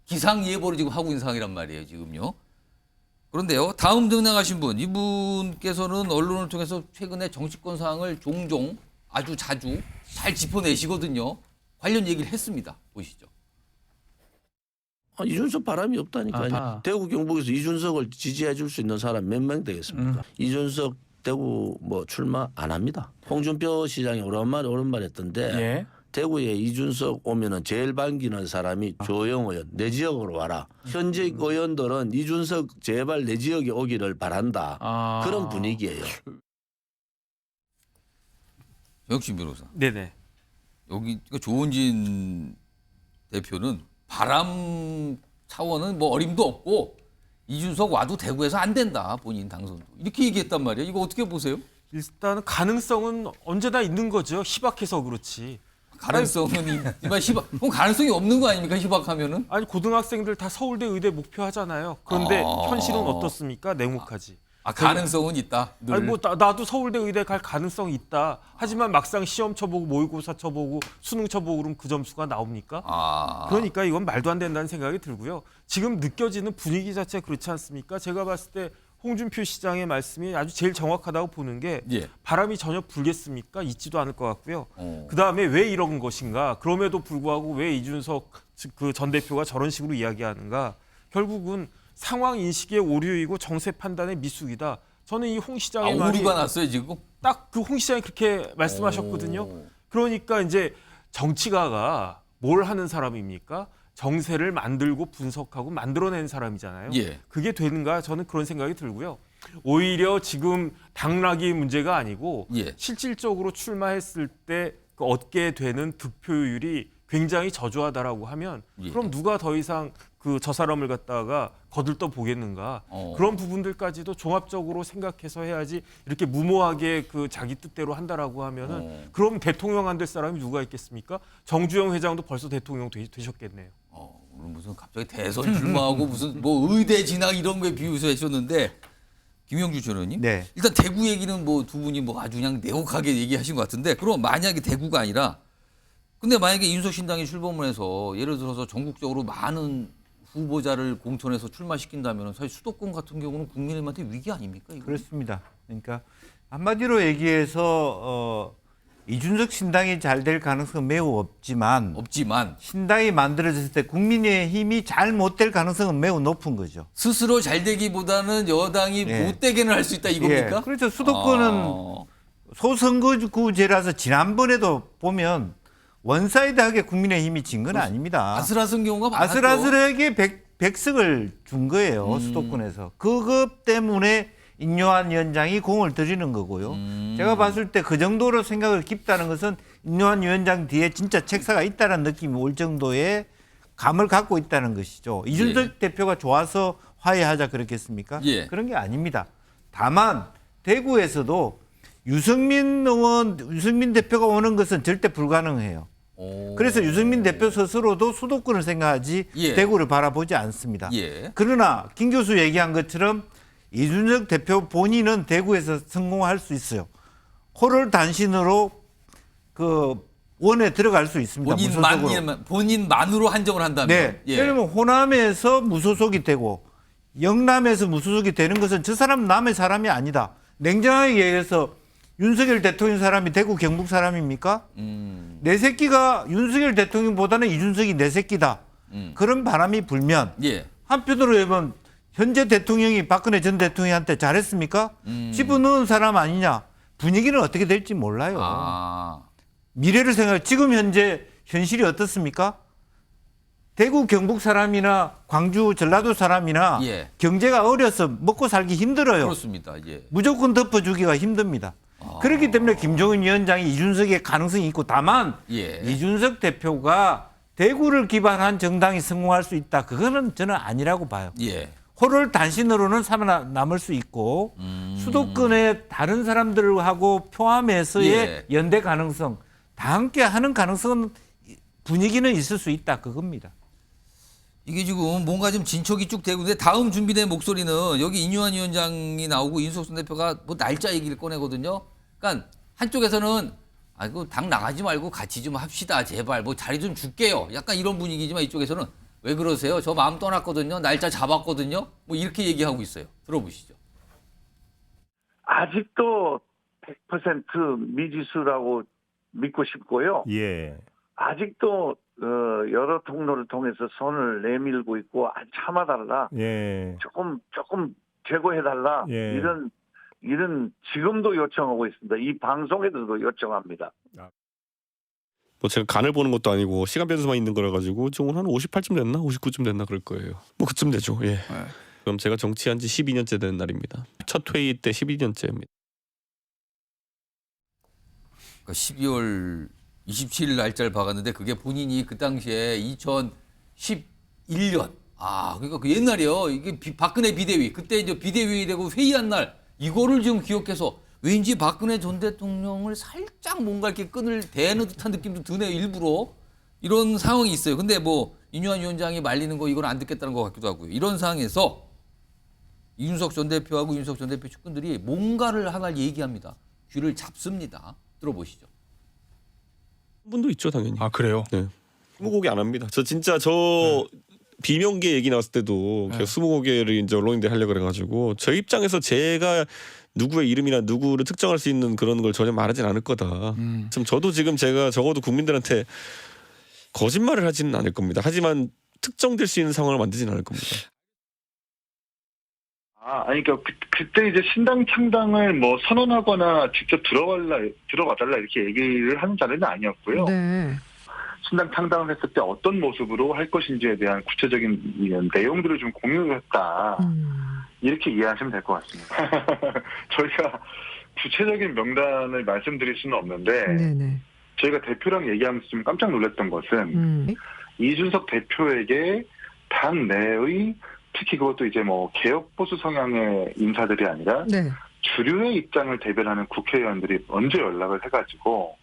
기상예보를 지금 하고 있는 상황이란 말이에요. 지금요. 그런데요. 다음 등장하신 분. 이분께서는 언론을 통해서 최근에 정치권 상황을 종종 아주 자주 잘 짚어내시거든요. 관련 얘기를 했습니다. 보시죠. 이준석 바람이 없다니까요. 대구 경북에서 이준석을 지지해 줄 수 있는 사람 몇 명 되겠습니까? 이준석 대구 출마 안 합니다. 홍준표 시장이 오랜만에 했던데 대구에 이준석 오면은 제일 반기는 사람이 조영 의원 내 지역으로 와라. 현직 의원들은 이준석 제발 내 지역에 오기를 바란다. 그런 분위기예요. 역시 변호사. 네네. 여기 조은진 대표는 바람 차원은 뭐 어림도 없고 이준석 와도 대구에서 안 된다. 본인 당선도. 이렇게 얘기했단 말이에요. 이거 어떻게 보세요? 일단 가능성은 언제나 있는 거죠. 희박해서 그렇지. 가능성은 그럼 가능성이 없는 거 아닙니까? 희박하면은? 아니 고등학생들 다 서울대 의대 목표하잖아요. 그런데 현실은 어떻습니까? 냉혹하지. 가능성은 있다. 늘. 아니 나도 서울대 의대 갈 가능성이 있다. 하지만 막상 시험 쳐보고 모의고사 쳐보고 수능 쳐보고 그럼 그 점수가 나옵니까? 그러니까 이건 말도 안 된다는 생각이 들고요. 지금 느껴지는 분위기 자체 그렇지 않습니까? 제가 봤을 때 홍준표 시장의 말씀이 아주 제일 정확하다고 보는 게 바람이 전혀 불겠습니까? 있지도 않을 것 같고요. 그다음에 왜 이런 것인가? 그럼에도 불구하고 왜 이준석 그 전 대표가 저런 식으로 이야기하는가? 결국은 상황 인식의 오류이고 정세 판단의 미숙이다. 저는 이 홍 시장의 말이 오류가 났어요 지금? 딱 그 홍 시장이 그렇게 말씀하셨거든요. 그러니까 이제 정치가가 뭘 하는 사람입니까? 정세를 만들고 분석하고 만들어내는 사람이잖아요. 그게 되는가 저는 그런 생각이 들고요. 오히려 지금 당락이 문제가 아니고 실질적으로 출마했을 때 얻게 되는 득표율이 굉장히 저조하다라고 하면 그럼 누가 더 이상 저 사람을 갖다가 거들떠 보겠는가. 그런 부분들까지도 종합적으로 생각해서 해야지 이렇게 무모하게 자기 뜻대로 한다라고 하면은 그럼 대통령 안 될 사람이 누가 있겠습니까? 정주영 회장도 벌써 대통령 되셨겠네요. 오늘 무슨 갑자기 대선 출마하고 무슨 의대 진학 이런 거에 비유해서 하셨는데 김영주 전원님. 일단 대구 얘기는 두 분이 아주 그냥 내혹하게 얘기하신 것 같은데 그럼 만약에 대구가 아니라 근데 만약에 이준석 신당이 출범을 해서 예를 들어서 전국적으로 많은 후보자를 공천해서 출마시킨다면 사실 수도권 같은 경우는 국민의힘한테 위기 아닙니까? 이거? 그렇습니다. 그러니까 한마디로 얘기해서 이준석 신당이 잘 될 가능성은 매우 없지만 신당이 만들어졌을 때 국민의힘이 잘 못 될 가능성은 매우 높은 거죠. 스스로 잘 되기보다는 여당이 못 되게는 할 수 있다 이겁니까? 그렇죠. 수도권은 소선거구제라서 지난번에도 보면 원사이드하게 국민의힘이 진 건 아닙니다. 아슬아슬한 경우가 많았죠. 아슬아슬하게 100석을 준 거예요. 수도권에서. 그것 때문에 인요한 위원장이 공을 들이는 거고요. 제가 봤을 때 그 정도로 생각을 깊다는 것은 인요한 위원장 뒤에 진짜 책사가 있다는 느낌이 올 정도의 감을 갖고 있다는 것이죠. 이준석 대표가 좋아서 화해하자 그랬겠습니까? 그런 게 아닙니다. 다만 대구에서도 유승민 대표가 오는 것은 절대 불가능해요. 그래서 유승민 대표 스스로도 수도권을 생각하지 대구를 바라보지 않습니다. 그러나 김 교수 얘기한 것처럼 이준석 대표 본인은 대구에서 성공할 수 있어요. 호를 단신으로 그 원에 들어갈 수 있습니다. 본인만으로 한정을 한다면. 네. 그러면 호남에서 무소속이 되고 영남에서 무소속이 되는 것은 저 사람 남의 사람이 아니다. 냉정하게 얘기해서 윤석열 대통령 사람이 대구 경북 사람입니까? 내 새끼가 윤석열 대통령보다는 이준석이 내 새끼다. 그런 바람이 불면 한편으로 보면 현재 대통령이 박근혜 전 대통령한테 잘했습니까? 집어넣은 사람 아니냐. 분위기는 어떻게 될지 몰라요. 미래를 생각해 지금 현재 현실이 어떻습니까? 대구 경북 사람이나 광주 전라도 사람이나 경제가 어려서 먹고 살기 힘들어요. 그렇습니다. 무조건 덮어주기가 힘듭니다. 그렇기 때문에 김종인 위원장이 이준석의 가능성이 있고 다만 이준석 대표가 대구를 기반한 정당이 성공할 수 있다. 그거는 저는 아니라고 봐요. 호를 단신으로는 살아남을 수 있고 수도권의 다른 사람들하고 포함해서의 연대 가능성 다 함께 하는 가능성은 분위기는 있을 수 있다. 그겁니다. 이게 지금 뭔가 좀 진척이 쭉 되고 있는데 다음 준비된 목소리는 여기 인유한 위원장이 나오고 이준석 대표가 뭐 날짜 얘기를 꺼내거든요. 그러니까 한쪽에서는 아이고 당 나가지 말고 같이 좀 합시다. 제발 뭐 자리 좀 줄게요. 약간 이런 분위기지만 이쪽에서는 왜 그러세요? 저 마음 떠났거든요. 날짜 잡았거든요. 뭐 이렇게 얘기하고 있어요. 들어보시죠. 아직도 100% 미지수라고 믿고 싶고요. 아직도 여러 통로를 통해서 손을 내밀고 있고 참아달라. 조금 제고해달라. 이런 지금도 요청하고 있습니다. 이 방송에서도 요청합니다. 뭐 제가 간을 보는 것도 아니고 시간 변수만 있는 거라 가지고 좀 한 58쯤 됐나 59쯤 됐나 그럴 거예요. 뭐 그쯤 되죠. 그럼 제가 정치한 지 12년째 되는 날입니다. 첫 회의 때 12년째입니다. 그러니까 12월 27일 날짜를 박았는데 그게 본인이 그 당시에 2011년 그러니까 그 옛날이요. 이게 박근혜 비대위 그때 이제 비대위 되고 회의한 날 이거를 지금 기억해서 왠지 박근혜 전 대통령을 살짝 뭔가 이렇게 끈을 대는 듯한 느낌도 드네요. 일부러 이런 상황이 있어요. 근데 뭐 인유한 위원장이 말리는 거 이건 안 듣겠다는 것 같기도 하고요. 이런 상황에서 이준석 전 대표하고 이준석 전 대표 측근들이 뭔가를 하나 얘기합니다. 귀를 잡습니다. 들어보시죠. 한 분도 있죠 당연히. 그래요? 네. 스무고개 안 합니다. 저 진짜 비명계 얘기 나왔을 때도 스무고개를 이제 언론인들 하려고 그래가지고 저 입장에서 제가 누구의 이름이나 누구를 특정할 수 있는 그런 걸 전혀 말하진 않을 거다. 저도 지금 제가 적어도 국민들한테 거짓말을 하지는 않을 겁니다. 하지만 특정될 수 있는 상황을 만들지는 않을 겁니다. 아니 그러니까 그때 이제 신당 창당을 뭐 선언하거나 직접 들어와달라 이렇게 얘기를 하는 자리는 아니었고요. 신당 창당을 했을 때 어떤 모습으로 할 것인지에 대한 구체적인 내용들을 좀 공유를 했다. 이렇게 이해하시면 될 것 같습니다. 저희가 구체적인 명단을 말씀드릴 수는 없는데 저희가 대표랑 얘기하면서 좀 깜짝 놀랐던 것은 이준석 대표에게 당 내의 특히 그것도 이제 뭐 개혁 보수 성향의 인사들이 아니라 주류의 입장을 대변하는 국회의원들이 먼저 연락을 해가지고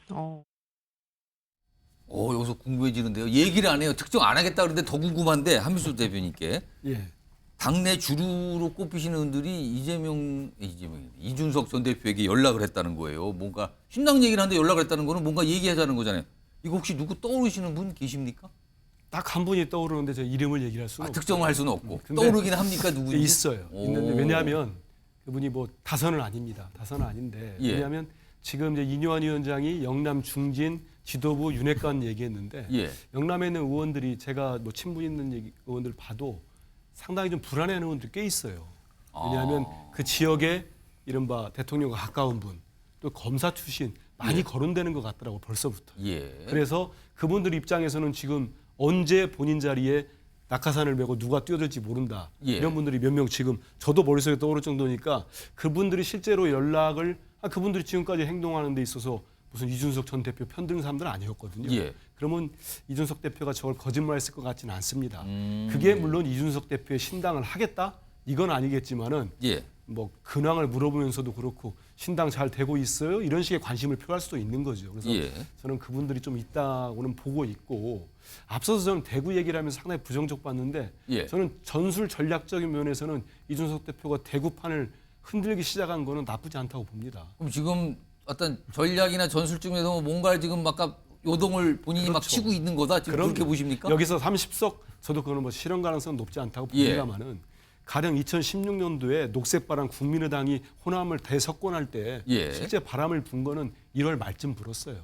여기서 궁금해지는데요. 얘기를 안 해요. 특정 안 하겠다 그러는데 더 궁금한데 한민수 대표님께 당내 주류로 꼽히시는 분들이 이준석 전 대표에게 연락을 했다는 거예요. 뭔가 신당 얘기를 하는데 연락을 했다는 거는 뭔가 얘기하자는 거잖아요. 이거 혹시 누구 떠오르시는 분 계십니까? 딱 한 분이 떠오르는데 제 이름을 얘기할 수는 없어요. 특정을 할 수는 없고 떠오르긴 합니까 누구인지? 있어요. 있는데 왜냐하면 그분이 뭐 다선은 아닙니다. 다선은 아닌데 왜냐하면 지금 이제 이뇨한 위원장이 영남 중진 지도부 윤핵관 얘기했는데 영남에 있는 의원들이 제가 뭐 친분 있는 의원들 봐도 상당히 좀 불안해하는 의원들이 꽤 있어요. 왜냐하면 그 지역에 이른바 대통령과 가까운 분, 또 검사 출신 많이 거론되는 것 같더라고 벌써부터. 그래서 그분들 입장에서는 지금 언제 본인 자리에 낙하산을 메고 누가 뛰어들지 모른다. 이런 분들이 몇 명 지금 저도 머릿속에 떠오를 정도니까 그분들이 실제로 연락을 그분들이 지금까지 행동하는 데 있어서 무슨 이준석 전 대표 편드는 사람들은 아니었거든요. 그러면 이준석 대표가 저걸 거짓말했을 것 같지는 않습니다. 그게 물론 이준석 대표의 신당을 하겠다? 이건 아니겠지만은 뭐 근황을 물어보면서도 그렇고 신당 잘 되고 있어요? 이런 식의 관심을 표할 수도 있는 거죠. 그래서 저는 그분들이 좀 있다고는 보고 있고 앞서서 저는 대구 얘기를 하면서 상당히 부정적 봤는데 저는 전술 전략적인 면에서는 이준석 대표가 대구판을 흔들기 시작한 거는 나쁘지 않다고 봅니다. 그럼 지금 어떤 전략이나 전술 중에서 뭔가를 지금 막 요동을 본인이 막 치고 있는 거다? 지금 그렇게 보십니까? 여기서 30석 저도 그거는 뭐 실현 가능성은 높지 않다고 봅니다만은 가령 2016년도에 녹색바람 국민의당이 호남을 대석권할 때 실제 바람을 분 거는 1월 말쯤 불었어요.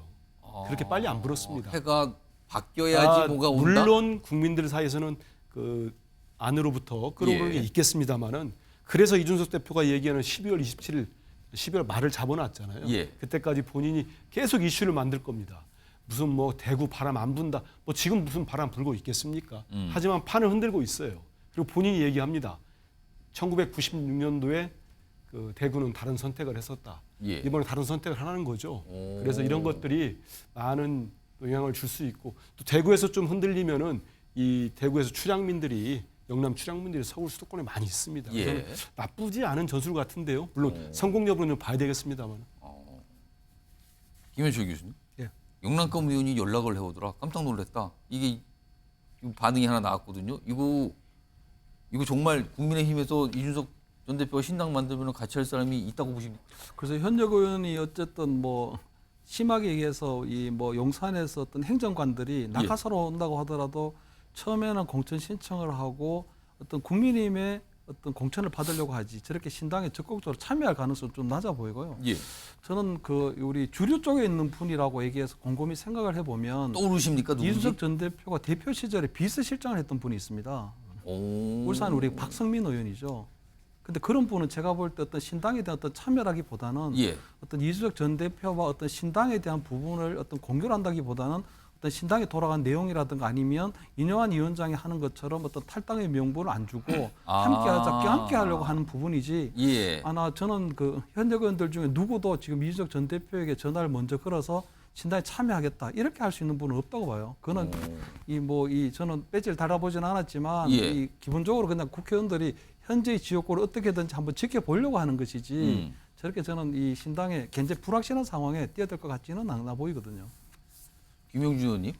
그렇게 빨리 안 불었습니다. 해가 바뀌어야지 뭐가 온다? 물론 국민들 사이에서는 그 안으로부터 끌어오는 게 있겠습니다만은 그래서 이준석 대표가 얘기하는 12월 27일 12월 말을 잡아놨잖아요. 그때까지 본인이 계속 이슈를 만들 겁니다. 무슨 뭐 대구 바람 안 분다. 뭐 지금 무슨 바람 불고 있겠습니까? 하지만 판을 흔들고 있어요. 그리고 본인이 얘기합니다. 1996년도에 그 대구는 다른 선택을 했었다. 이번에 다른 선택을 하는 거죠. 그래서 이런 것들이 많은 영향을 줄 수 있고 또 대구에서 좀 흔들리면은 이 대구에서 출향민들이 영남 출향민들이 서울 수도권에 많이 있습니다. 그래서 나쁘지 않은 전술 같은데요. 물론 성공 여부는 좀 봐야 되겠습니다만. 김현철 교수님, 영남권 의원이 연락을 해오더라. 깜짝 놀랐다. 이게 반응이 하나 나왔거든요. 이거 정말 국민의힘에서 이준석 전 대표가 신당 만들면 같이 할 사람이 있다고 보십니까? 그래서 현역 의원이 어쨌든 뭐 심하게 얘기해서 이 뭐 용산에서 어떤 행정관들이 낙하사로 온다고 하더라도 처음에는 공천 신청을 하고 어떤 국민의힘의 어떤 공천을 받으려고 하지 저렇게 신당에 적극적으로 참여할 가능성은 좀 낮아 보이고요. 저는 그 우리 주류 쪽에 있는 분이라고 얘기해서 곰곰이 생각을 해보면 떠오르십니까? 누군지? 이준석 전 대표가 대표 시절에 비서실장을 했던 분이 있습니다. 울산 우리 박성민 의원이죠. 근데 그런 분은 제가 볼 때 어떤 신당에 대한 어떤 참여라기보다는 어떤 이준석 전 대표와 어떤 신당에 대한 부분을 어떤 공유를 한다기보다는 어떤 신당에 돌아간 내용이라든가 아니면 이뇨한 위원장이 하는 것처럼 어떤 탈당의 명분을 안 주고 함께 하려고 하는 부분이지. 저는 그 현역 의원들 중에 누구도 지금 이준석 전 대표에게 전화를 먼저 걸어서 신당에 참여하겠다 이렇게 할 수 있는 분은 없다고 봐요. 그거는 저는 배지를 달아보지는 않았지만 이 기본적으로 그냥 국회의원들이 현재의 지역구를 어떻게든지 한번 지켜보려고 하는 것이지 저렇게 저는 이 신당에 굉장히 불확실한 상황에 뛰어들 것 같지는 않아 보이거든요. 김영준 의원님,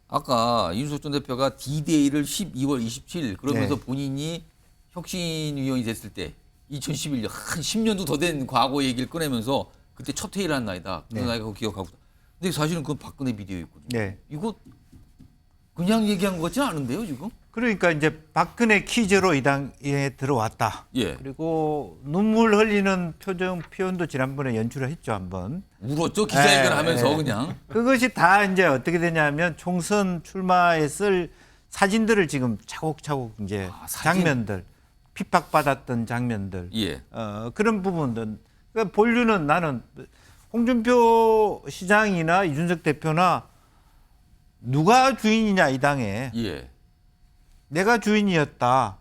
아까 이준석 전 대표가 D-Day를 12월 27일 그러면서 본인이 혁신위원이 됐을 때 2011년 한 10년도 더 된 과거 얘기를 꺼내면서 그때 첫 회의를 한 날이다. 그 나이가 기억하고. 근데 사실은 그건 박근혜 비디오였거든요. 이거 그냥 얘기한 것 같지 않은데요, 지금? 그러니까 이제 박근혜 퀴즈로 이 당에 들어왔다. 그리고 눈물 흘리는 표현도 지난번에 연출을 했죠, 한번. 울었죠, 기자회견 하면서 그냥. 그것이 다 이제 어떻게 되냐면 총선 출마에 쓸 사진들을 지금 차곡차곡 이제 장면들, 핍박받았던 장면들, 그런 부분들. 그러니까 본류는 나는 홍준표 시장이나 이준석 대표나 누가 주인이냐 이 당에. 내가 주인이었다.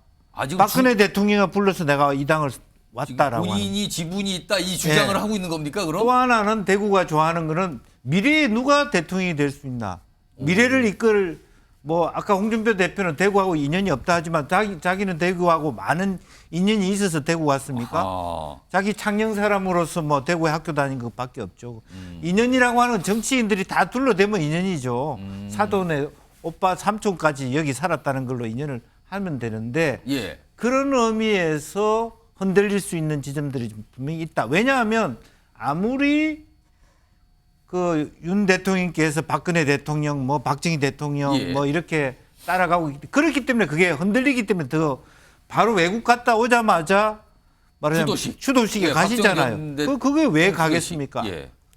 박근혜 대통령이 불러서 내가 이 당을 왔다라고. 본인이 지분이 있다 이 주장을 하고 있는 겁니까? 그럼? 또 하나는 대구가 좋아하는 거는 미래에 누가 대통령이 될 수 있나. 미래를 이끌 뭐 아까 홍준표 대표는 대구하고 인연이 없다 하지만 자기는 대구하고 많은 인연이 있어서 대구 왔습니까? 자기 창녕 사람으로서 뭐 대구에 학교 다닌 것밖에 없죠. 인연이라고 하는 정치인들이 다 둘러대면 인연이죠. 사돈의 오빠 삼촌까지 여기 살았다는 걸로 인연을 하면 되는데 그런 의미에서 흔들릴 수 있는 지점들이 분명히 있다. 왜냐하면 아무리 그 윤 대통령께서 박근혜 대통령, 뭐 박정희 대통령 뭐 이렇게 따라가고 그렇기 때문에 그게 흔들리기 때문에 더 바로 외국 갔다 오자마자 말하자면 추도식에 가시잖아요. 그게 왜 가겠습니까?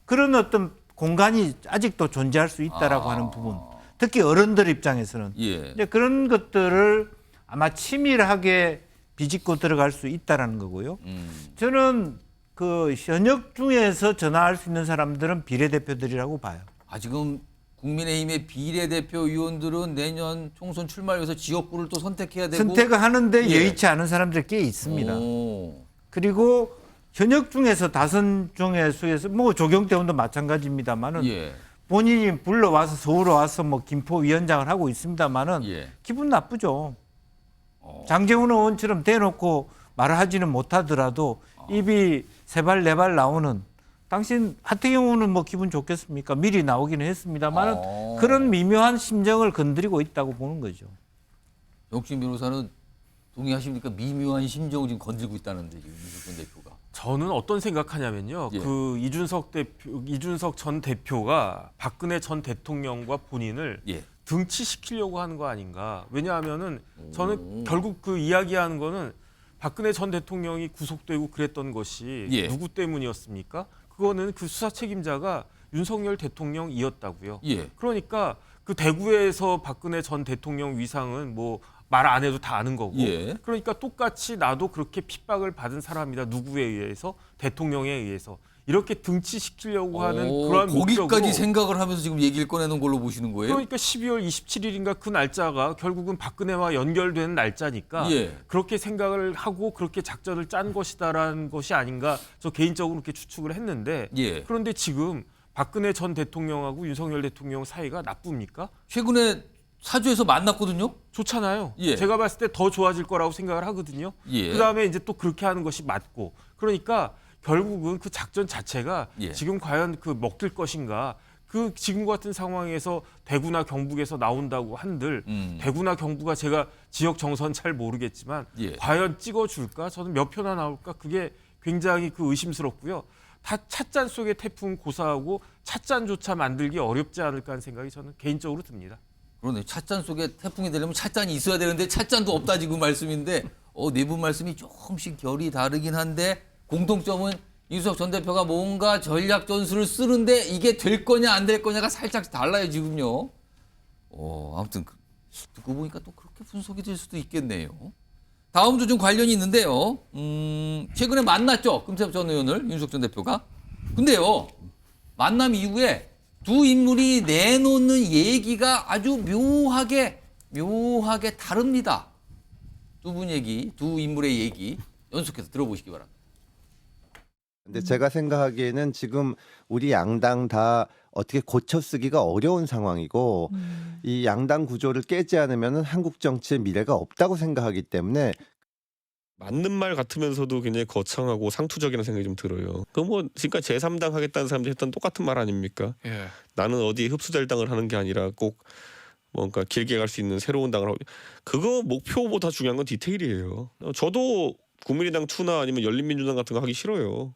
그런 어떤 공간이 아직도 존재할 수 있다라고 하는 부분. 특히 어른들 입장에서는 이제 그런 것들을 아마 치밀하게 비집고 들어갈 수 있다라는 거고요. 저는 그 현역 중에서 전화할 수 있는 사람들은 비례대표들이라고 봐요. 지금 국민의힘의 비례대표 의원들은 내년 총선 출마를 위해서 지역구를 또 선택해야 되고 선택을 하는데 여의치 않은 사람들이 꽤 있습니다. 그리고 현역 중에서 다선 중에서 뭐 조경태 의원도 마찬가지입니다만은 본인이 불러와서 서울 와서 뭐 김포 위원장을 하고 있습니다만은 기분 나쁘죠. 장제훈 의원처럼 대놓고 말을 하지는 못하더라도 입이 세 발 네 발 나오는 당신 하태경 의원은 뭐 기분 좋겠습니까? 미리 나오기는 했습니다만 그런 미묘한 심정을 건드리고 있다고 보는 거죠. 영진 변호사는 동의하십니까? 미묘한 심정을 지금 건들고 있다는데 지금 이준석 대표가. 저는 어떤 생각하냐면요. 그 이준석 전 대표가 박근혜 전 대통령과 본인을 등치시키려고 하는 거 아닌가. 왜냐하면은 저는 결국 그 이야기하는 거는 박근혜 전 대통령이 구속되고 그랬던 것이 누구 때문이었습니까? 그거는 그 수사 책임자가 윤석열 대통령이었다고요. 그러니까 그 대구에서 박근혜 전 대통령 위상은 뭐 말 안 해도 다 아는 거고. 그러니까 똑같이 나도 그렇게 핍박을 받은 사람이다. 누구에 의해서? 대통령에 의해서. 이렇게 등치시키려고 하는 그런 목적으로. 거기까지 생각을 하면서 지금 얘기를 꺼내는 걸로 보시는 거예요? 그러니까 12월 27일인가 그 날짜가 결국은 박근혜와 연결되는 날짜니까 그렇게 생각을 하고 그렇게 작전을 짠 것이다라는 것이 아닌가 저 개인적으로 그렇게 추측을 했는데 그런데 지금 박근혜 전 대통령하고 윤석열 대통령 사이가 나쁩니까? 최근에 사주에서 만났거든요. 좋잖아요. 제가 봤을 때 더 좋아질 거라고 생각을 하거든요. 그다음에 이제 또 그렇게 하는 것이 맞고 그러니까 결국은 그 작전 자체가 지금 과연 그 먹힐 것인가. 그 지금 같은 상황에서 대구나 경북에서 나온다고 한들 대구나 경북가 제가 지역 정선 잘 모르겠지만 과연 찍어줄까? 저는 몇 표나 나올까? 그게 굉장히 그 의심스럽고요. 다 찻잔 속의 태풍 고사하고 찻잔조차 만들기 어렵지 않을까 하는 생각이 저는 개인적으로 듭니다. 그러네. 찻잔 속에 태풍이 되려면 찻잔이 있어야 되는데 찻잔도 없다 지금 말씀인데 네 분 말씀이 조금씩 결이 다르긴 한데 공통점은 이준석 전 대표가 뭔가 전략 전술을 쓰는데 이게 될 거냐 안 될 거냐가 살짝 달라요 지금요. 아무튼 듣고 보니까 또 그렇게 분석이 될 수도 있겠네요. 다음도 좀 관련이 있는데요. 최근에 만났죠. 금태섭 전 의원을 이준석 전 대표가. 근데요. 만남 이후에 두 인물이 내놓는 얘기가 아주 묘하게 다릅니다. 두 분 얘기, 두 인물의 얘기 연속해서 들어보시기 바랍니다. 근데 제가 생각하기에는 지금 우리 양당 다 어떻게 고쳐 쓰기가 어려운 상황이고 이 양당 구조를 깨지 않으면 한국 정치의 미래가 없다고 생각하기 때문에 맞는 말 같으면서도 굉장히 거창하고 상투적이라는 생각이 좀 들어요. 그 뭐 지금까지 제3당 하겠다는 사람들이 했던 똑같은 말 아닙니까? 나는 어디에 흡수될 당을 하는 게 아니라 꼭 뭔가 길게 갈 수 있는 새로운 당을 하고 그거 목표보다 중요한 건 디테일이에요. 저도 국민의당 2나 아니면 열린민주당 같은 거 하기 싫어요.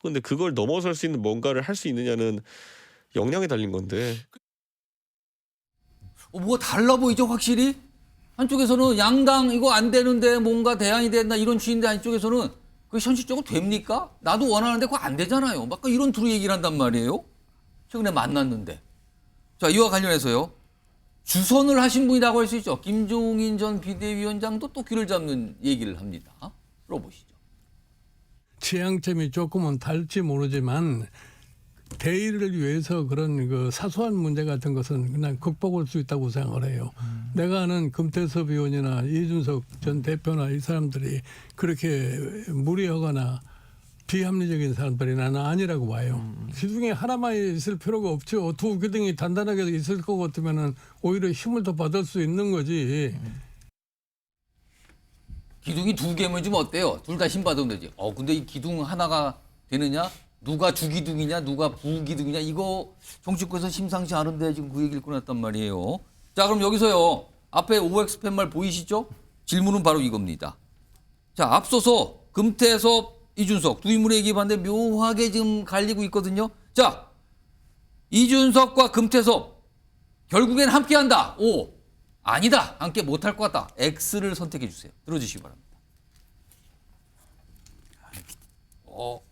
그런데 그걸 넘어설 수 있는 뭔가를 할 수 있느냐는 역량에 달린 건데. 뭐가 달라 보이죠 확실히? 한쪽에서는 양당 이거 안 되는데 뭔가 대안이 된다 이런 취지인데 한쪽에서는 그게 현실적으로 됩니까? 나도 원하는데 그거 안 되잖아요. 막 이런 둘이 얘기를 한단 말이에요. 최근에 만났는데. 자, 이와 관련해서요. 주선을 하신 분이라고 할 수 있죠. 김종인 전 비대위원장도 또 귀를 잡는 얘기를 합니다. 들어보시죠. 취향점이 조금은 다를지 모르지만 대의를 위해서 그런 그 사소한 문제 같은 것은 그냥 극복할 수 있다고 생각을 해요. 내가 아는 금태섭 의원이나 이준석 전 대표나 이 사람들이 그렇게 무리하거나 비합리적인 사람들이 나는 아니라고 봐요. 기둥이 하나만 있을 필요가 없죠. 두 기둥이 단단하게 있을 것 같으면 오히려 힘을 더 받을 수 있는 거지. 기둥이 두 개면 좀 어때요? 둘 다 힘 받으면 되지. 근데 이 기둥 하나가 되느냐? 누가 주기둥이냐? 누가 부기둥이냐? 이거 정치권에서 심상치 않은데 지금 그 얘기를 꺼냈단 말이에요. 자, 그럼 여기서요. 앞에 OX 팻말 보이시죠? 질문은 바로 이겁니다. 자, 앞서서 금태섭, 이준석 두 인물의 얘기 봤는데 묘하게 지금 갈리고 있거든요. 자, 이준석과 금태섭 결국엔 함께한다. O. 아니다. 함께 못할 것 같다. X를 선택해 주세요. 들어주시기 바랍니다.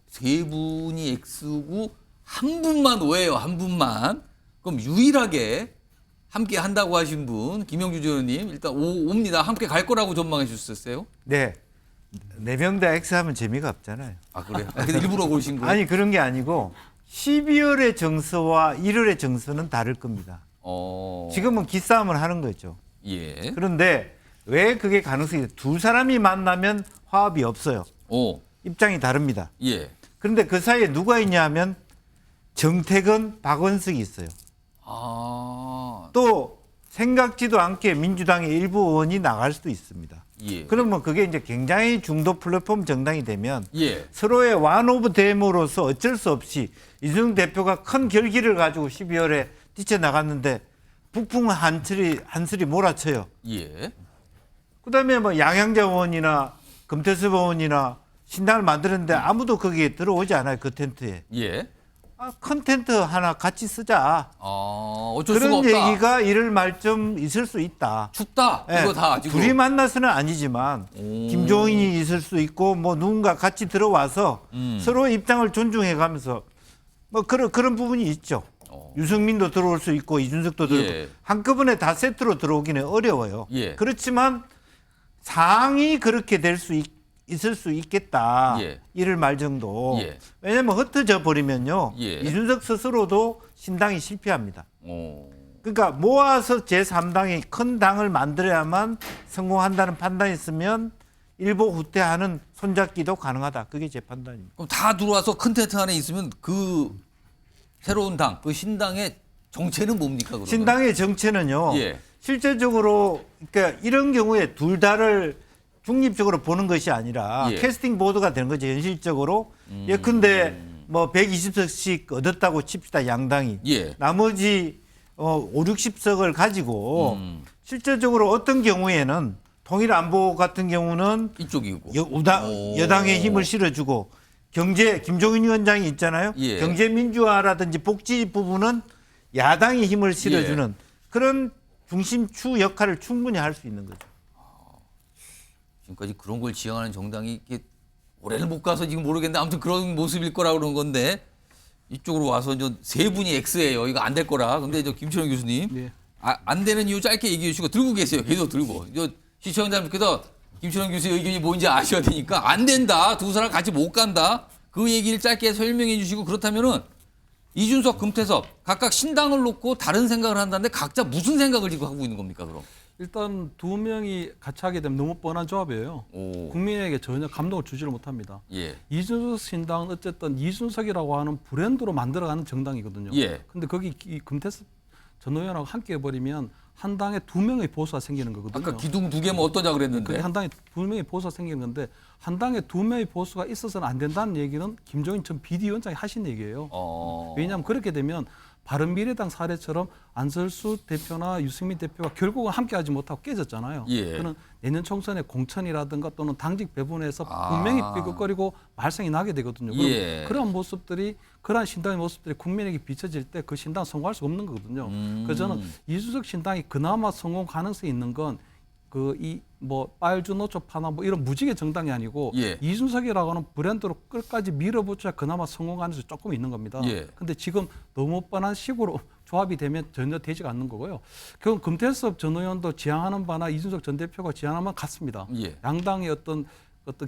세 분이 X고 한 분만 오해요. 한 분만. 그럼 유일하게 함께 한다고 하신 분 김영주 의원님 일단 옵니다. 함께 갈 거라고 전망해 주셨어요? 네. 4명 다 X 하면 재미가 없잖아요. 아 그래요? 근데 일부러 고르신 거예요? 아니 그런 게 아니고 12월의 정서와 1월의 정서는 다를 겁니다. 지금은 기싸움을 하는 거죠. 예. 그런데 왜 그게 가능성이 있어요? 두 사람이 만나면 화합이 없어요. 입장이 다릅니다. 예. 그런데 그 사이에 누가 있냐 하면 정택은 박원석이 있어요. 또 생각지도 않게 민주당의 일부 의원이 나갈 수도 있습니다. 예. 그러면 그게 이제 굉장히 중도 플랫폼 정당이 되면 예. 서로의 완 오브 댐으로서 어쩔 수 없이 이준석 대표가 큰 결기를 가지고 12월에 뛰쳐나갔는데 북풍 한슬이 몰아쳐요. 예. 그다음에 뭐 양양자 의원이나 금태섭 의원이나 신당을 만드는데 아무도 거기에 들어오지 않아요. 그 텐트에. 예. 큰 텐트 하나 같이 쓰자. 어쩔 수가 그런 없다. 얘기가 이를 말좀 있을 수 있다. 춥다. 네. 이거 다 지금. 둘이 만나서는 아니지만 김종인이 있을 수 있고 뭐 누군가 같이 들어와서 서로의 입장을 존중해가면서 뭐 그런 부분이 있죠. 유승민도 들어올 수 있고 이준석도 들어오고 예. 한꺼번에 다 세트로 들어오기는 어려워요. 예. 그렇지만 상황이 그렇게 될 수 있을 수 있겠다. 예. 이를 말 정도. 예. 왜냐하면 흩어져 버리면요. 예. 이준석 스스로도 신당이 실패합니다. 그러니까 모아서 제3당이 큰 당을 만들어야만 성공한다는 판단이 있으면 일보 후퇴하는 손잡기도 가능하다. 그게 제 판단입니다. 그럼 다 들어와서 큰 텐트 안에 있으면 그 새로운 당, 그 신당의 정체는 뭡니까? 그러면? 신당의 정체는요. 예. 실제적으로 그러니까 이런 경우에 둘 다를 중립적으로 보는 것이 아니라 예. 캐스팅 보드가 되는 거죠. 현실적으로. 예컨대 뭐 120석씩 얻었다고 칩시다. 양당이. 예. 나머지 5, 60석을 가지고 실제적으로 어떤 경우에는 통일안보 같은 경우는 이쪽이고 여당의 힘을 실어주고 경제 김종인 위원장이 있잖아요. 예. 경제민주화라든지 복지 부분은 야당이 힘을 실어주는 그런 중심추 역할을 충분히 할 수 있는 거죠. 지금까지 그런 걸 지향하는 정당이 이게 올해는 못 가서 지금 모르겠는데 아무튼 그런 모습일 거라고 그런 건데 이쪽으로 와서 이제 세 분이 X예요. 이거 안 될 거라. 근데 저 김철원 교수님 네. 안 되는 이유 짧게 얘기해 주시고 들고 계세요. 계속 들고. 시청자님께서 김철원 교수의 의견이 뭔지 아셔야 되니까 안 된다. 두 사람 같이 못 간다. 그 얘기를 짧게 설명해 주시고 그렇다면은 이준석, 금태섭 각각 신당을 놓고 다른 생각을 한다는데 각자 무슨 생각을 지금 하고 있는 겁니까 그럼? 일단 두 명이 같이 하게 되면 너무 뻔한 조합이에요. 국민에게 전혀 감동을 주지를 못합니다. 예. 이준석 신당은 어쨌든 이준석이라고 하는 브랜드로 만들어가는 정당이거든요. 예. 근데 거기 이 금태섭 전 의원하고 함께 해버리면 한 당에 두 명의 보수가 생기는 거거든요. 아까 기둥 두 개면 어떠냐 그랬는데. 한 당에 두 명의 보수가 생기는 건데 한 당에 두 명의 보수가 있어서는 안 된다는 얘기는 김종인 전 비대위원장이 하신 얘기예요. 왜냐하면 그렇게 되면 바른미래당 사례처럼 안철수 대표나 유승민 대표가 결국은 함께하지 못하고 깨졌잖아요. 예. 그는 내년 총선에 공천이라든가 또는 당직 배분에서 분명히 삐걱거리고 말썽이 나게 되거든요. 예. 그런 모습들이 그러한 신당의 모습들이 국민에게 비춰질 때 그 신당 성공할 수 없는 거거든요. 그래서 저는 이준석 신당이 그나마 성공 가능성이 있는 건 그 이 뭐 빨주노초 파나 뭐 이런 무지개 정당이 아니고 예. 이준석이라고 하는 브랜드로 끝까지 밀어붙여야 그나마 성공 가능성이 조금 있는 겁니다. 예. 근데 지금 너무 뻔한 식으로 조합이 되면 전혀 되지가 않는 거고요. 그건 금태섭 전 의원도 지향하는 바나 이준석 전 대표가 지향하는 바는 같습니다. 예. 양당의 어떤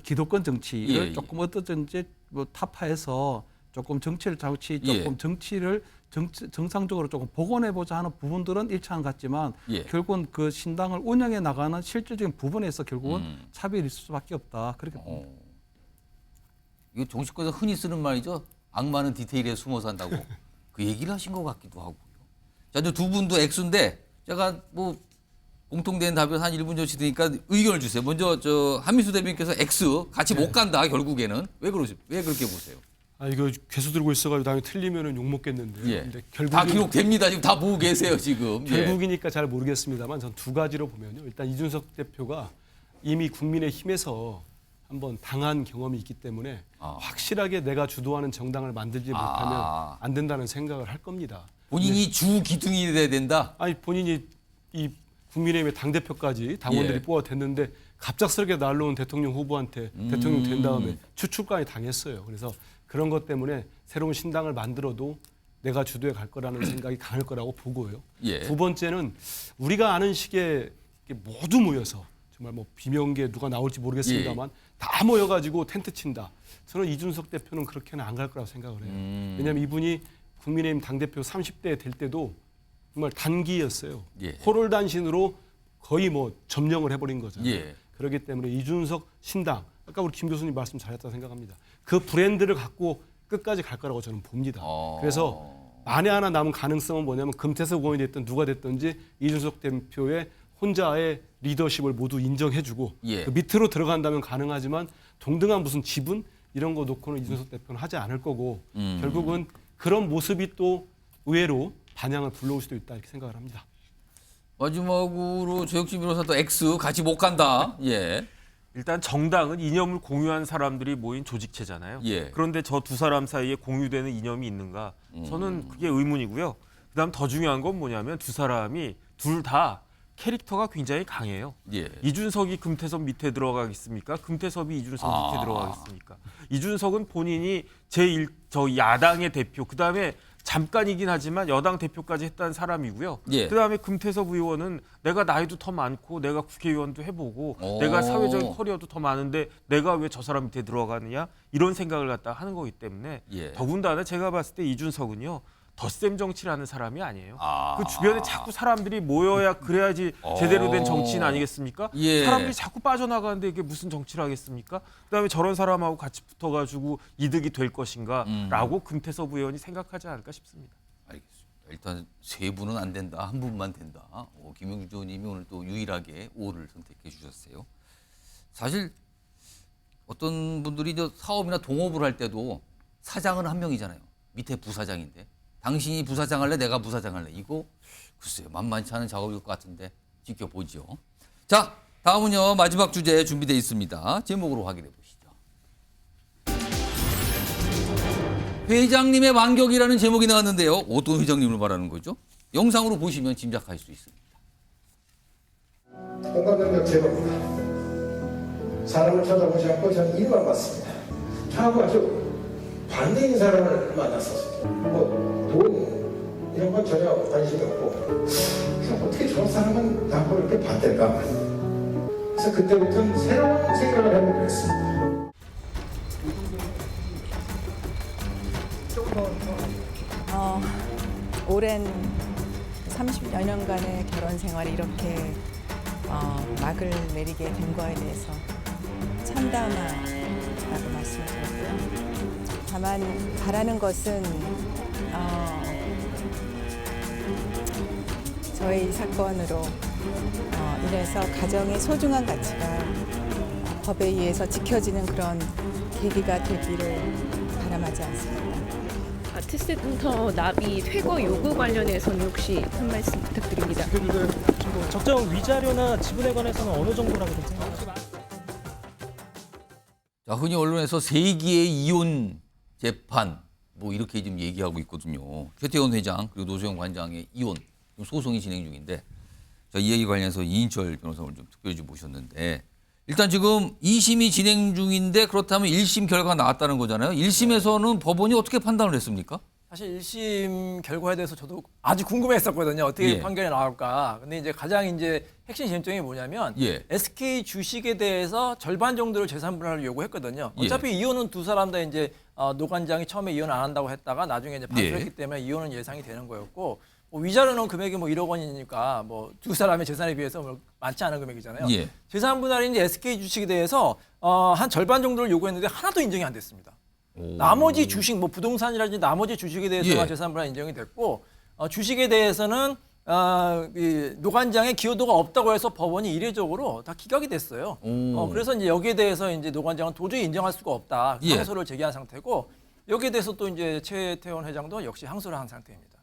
기득권 정치를 예. 조금 어떠든지 뭐 타파해서 조금 정치를 조금 예. 정치를 정상적으로 조금 복원해보자 하는 부분들은 일치하는 것 같지만 예. 결국은 그 신당을 운영해 나가는 실질적인 부분에서 결국은 차별이 있을 수밖에 없다. 그렇게 봅니다. 이거 정치권에서 흔히 쓰는 말이죠. 악마는 디테일에 숨어 산다고. 그 얘기를 하신 것 같기도 하고요. 자, 이제 두 분도 X인데 제가 뭐 공통된 답을 한 1분 전치 드니까 의견을 주세요. 먼저 저 한민수 대변인께서 X 같이 못 간다 결국에는 왜 그렇게 보세요? 이거 개수 들고 있어가지고 다음에 틀리면은 욕 먹겠는데요. 예. 근데 다 기록됩니다. 지금 다 보고 계세요 지금. 결국이니까 잘 모르겠습니다만 전 두 가지로 보면요. 일단 이준석 대표가 이미 국민의힘에서 한번 당한 경험이 있기 때문에 확실하게 내가 주도하는 정당을 만들지 못하면 안 된다는 생각을 할 겁니다. 본인이 주 기둥이 돼야 된다? 아니 본인이 이 국민의힘의 당대표까지 당원들이 뽑아댔는데 갑작스럽게 날라온 대통령 후보한테 대통령 된 다음에 추출까지 당했어요. 그래서 그런 것 때문에 새로운 신당을 만들어도 내가 주도해 갈 거라는 생각이 강할 거라고 보고요. 예. 두 번째는 우리가 아는 식의 모두 모여서 정말 뭐 비명계 누가 나올지 모르겠습니다만 다 모여가지고 텐트 친다. 저는 이준석 대표는 그렇게는 안 갈 거라고 생각을 해요. 왜냐하면 이분이 국민의힘 당대표 30대 될 때도 정말 단기였어요. 예. 호롤단신으로 거의 뭐 점령을 해버린 거잖아요. 예. 그렇기 때문에 이준석 신당, 아까 우리 김 교수님 말씀 잘했다고 생각합니다. 그 브랜드를 갖고 끝까지 갈 거라고 저는 봅니다. 그래서 만에 하나 남은 가능성은 뭐냐면 금태섭 의원이 됐든 누가 됐든지 이준석 대표의 혼자의 리더십을 모두 인정해주고 그 밑으로 들어간다면 가능하지만 동등한 무슨 지분 이런 거 놓고는 이준석 대표는 하지 않을 거고 결국은 그런 모습이 또 의외로 반향을 불러올 수도 있다 이렇게 생각을 합니다. 마지막으로 조혁진 변호사도 X 같이 못 간다. 예. 일단 정당은 이념을 공유한 사람들이 모인 조직체잖아요. 예. 그런데 저 두 사람 사이에 공유되는 이념이 있는가? 저는 그게 의문이고요. 그다음 더 중요한 건 뭐냐면 두 사람이 둘 다 캐릭터가 굉장히 강해요. 예. 이준석이 금태섭 밑에 들어가겠습니까? 금태섭이 이준석 밑에 들어가겠습니까? 이준석은 본인이 저 야당의 대표, 그다음에 잠깐이긴 하지만 여당 대표까지 했다는 사람이고요. 예. 그다음에 금태섭 의원은 내가 나이도 더 많고 내가 국회의원도 해보고 내가 사회적인 커리어도 더 많은데 내가 왜 저 사람 밑에 들어가느냐 이런 생각을 갖다 하는 거기 때문에 더군다나 제가 봤을 때 이준석은요. 덧셈 정치를 하는 사람이 아니에요. 그 주변에 자꾸 사람들이 모여야 그래야지 제대로 된 정치인 아니겠습니까? 예. 사람들이 자꾸 빠져나가는데 이게 무슨 정치를 하겠습니까? 그다음에 저런 사람하고 같이 붙어가지고 이득이 될 것인가라고 금태섭 의원이 생각하지 않을까 싶습니다. 알겠습니다. 일단 세 분은 안 된다. 한 분만 된다. 김영주 의원님이 오늘 또 유일하게 O를 선택해 주셨어요. 사실 어떤 분들이 이제 사업이나 동업을 할 때도 사장은 한 명이잖아요. 밑에 부사장인데. 당신이 부사장 할래? 내가 부사장 할래? 이거 글쎄요. 만만치 않은 작업일 것 같은데 지켜보죠. 자, 다음은요. 마지막 주제 준비되어 있습니다. 제목으로 확인해 보시죠. 회장님의 완격이라는 제목이 나왔는데요. 어떤 회장님을 말하는 거죠? 영상으로 보시면 짐작할 수 있습니다. 공감능력 제로입니다. 사람을 쳐다보지 않고 저는 일만 봤습니다. 저하고 아주 반대인 사람을 만났었습니다. 돈 이런 건 전혀 관심이 없고 어떻게 저 사람은 나하고 이렇게 반대일까. 그래서 그때부터는 새로운 생각을 해보게 됐습니다. 오랜 30여 년간의 결혼 생활이 이렇게 막을 내리게 된 거에 대해서 참담하다고 말씀을 드렸고요. 다만 바라는 것은 저희 이 사건으로 인해서 가정의 소중한 가치가 법에 의해서 지켜지는 그런 계기가 되기를 바람하지 않습니다. 아트센터 납입 퇴거 요구 관련해서는 혹시 한 말씀 부탁드립니다. 적정 위자료나 지분에 관해서는 어느 정도라고 생각하십니까? 자, 흔히 언론에서 세기의 이혼 재판 뭐 이렇게 지금 얘기하고 있거든요. 최태원 회장 그리고 노소영 관장의 이혼 소송이 진행 중인데 자, 이 얘기 관련해서 이인철 변호사를 좀 특별히 좀 모셨는데 일단 지금 2심이 진행 중인데 그렇다면 1심 결과가 나왔다는 거잖아요. 1심에서는 법원이 어떻게 판단을 했습니까? 사실 1심 결과에 대해서 저도 아주 궁금했었거든요. 어떻게 판결이 나올까. 근데 이제 가장 이제 핵심 쟁점이 뭐냐면 SK 주식에 대해서 절반 정도를 재산 분할을 요구했거든요. 어차피 이혼은 두 사람 다 이제 노 관장이 처음에 이혼 안 한다고 했다가 나중에 이제 반대했기 때문에 이혼은 예상이 되는 거였고 뭐 위자료는 금액이 뭐 1억 원이니까 뭐 두 사람의 재산에 비해서 뭐 많지 않은 금액이잖아요. 재산 분할이 이제 SK 주식에 대해서 한 절반 정도를 요구했는데 하나도 인정이 안 됐습니다. 나머지 주식, 뭐 부동산이라든지 나머지 주식에 대해서만 재산 분할 인정이 됐고 주식에 대해서는 이 노관장의 기여도가 없다고 해서 법원이 이례적으로 다 기각이 됐어요. 그래서 이제 여기에 대해서 이제 노관장은 도저히 인정할 수가 없다. 항소를 제기한 상태고 여기에 대해서 또 이제 최태원 회장도 역시 항소를 한 상태입니다.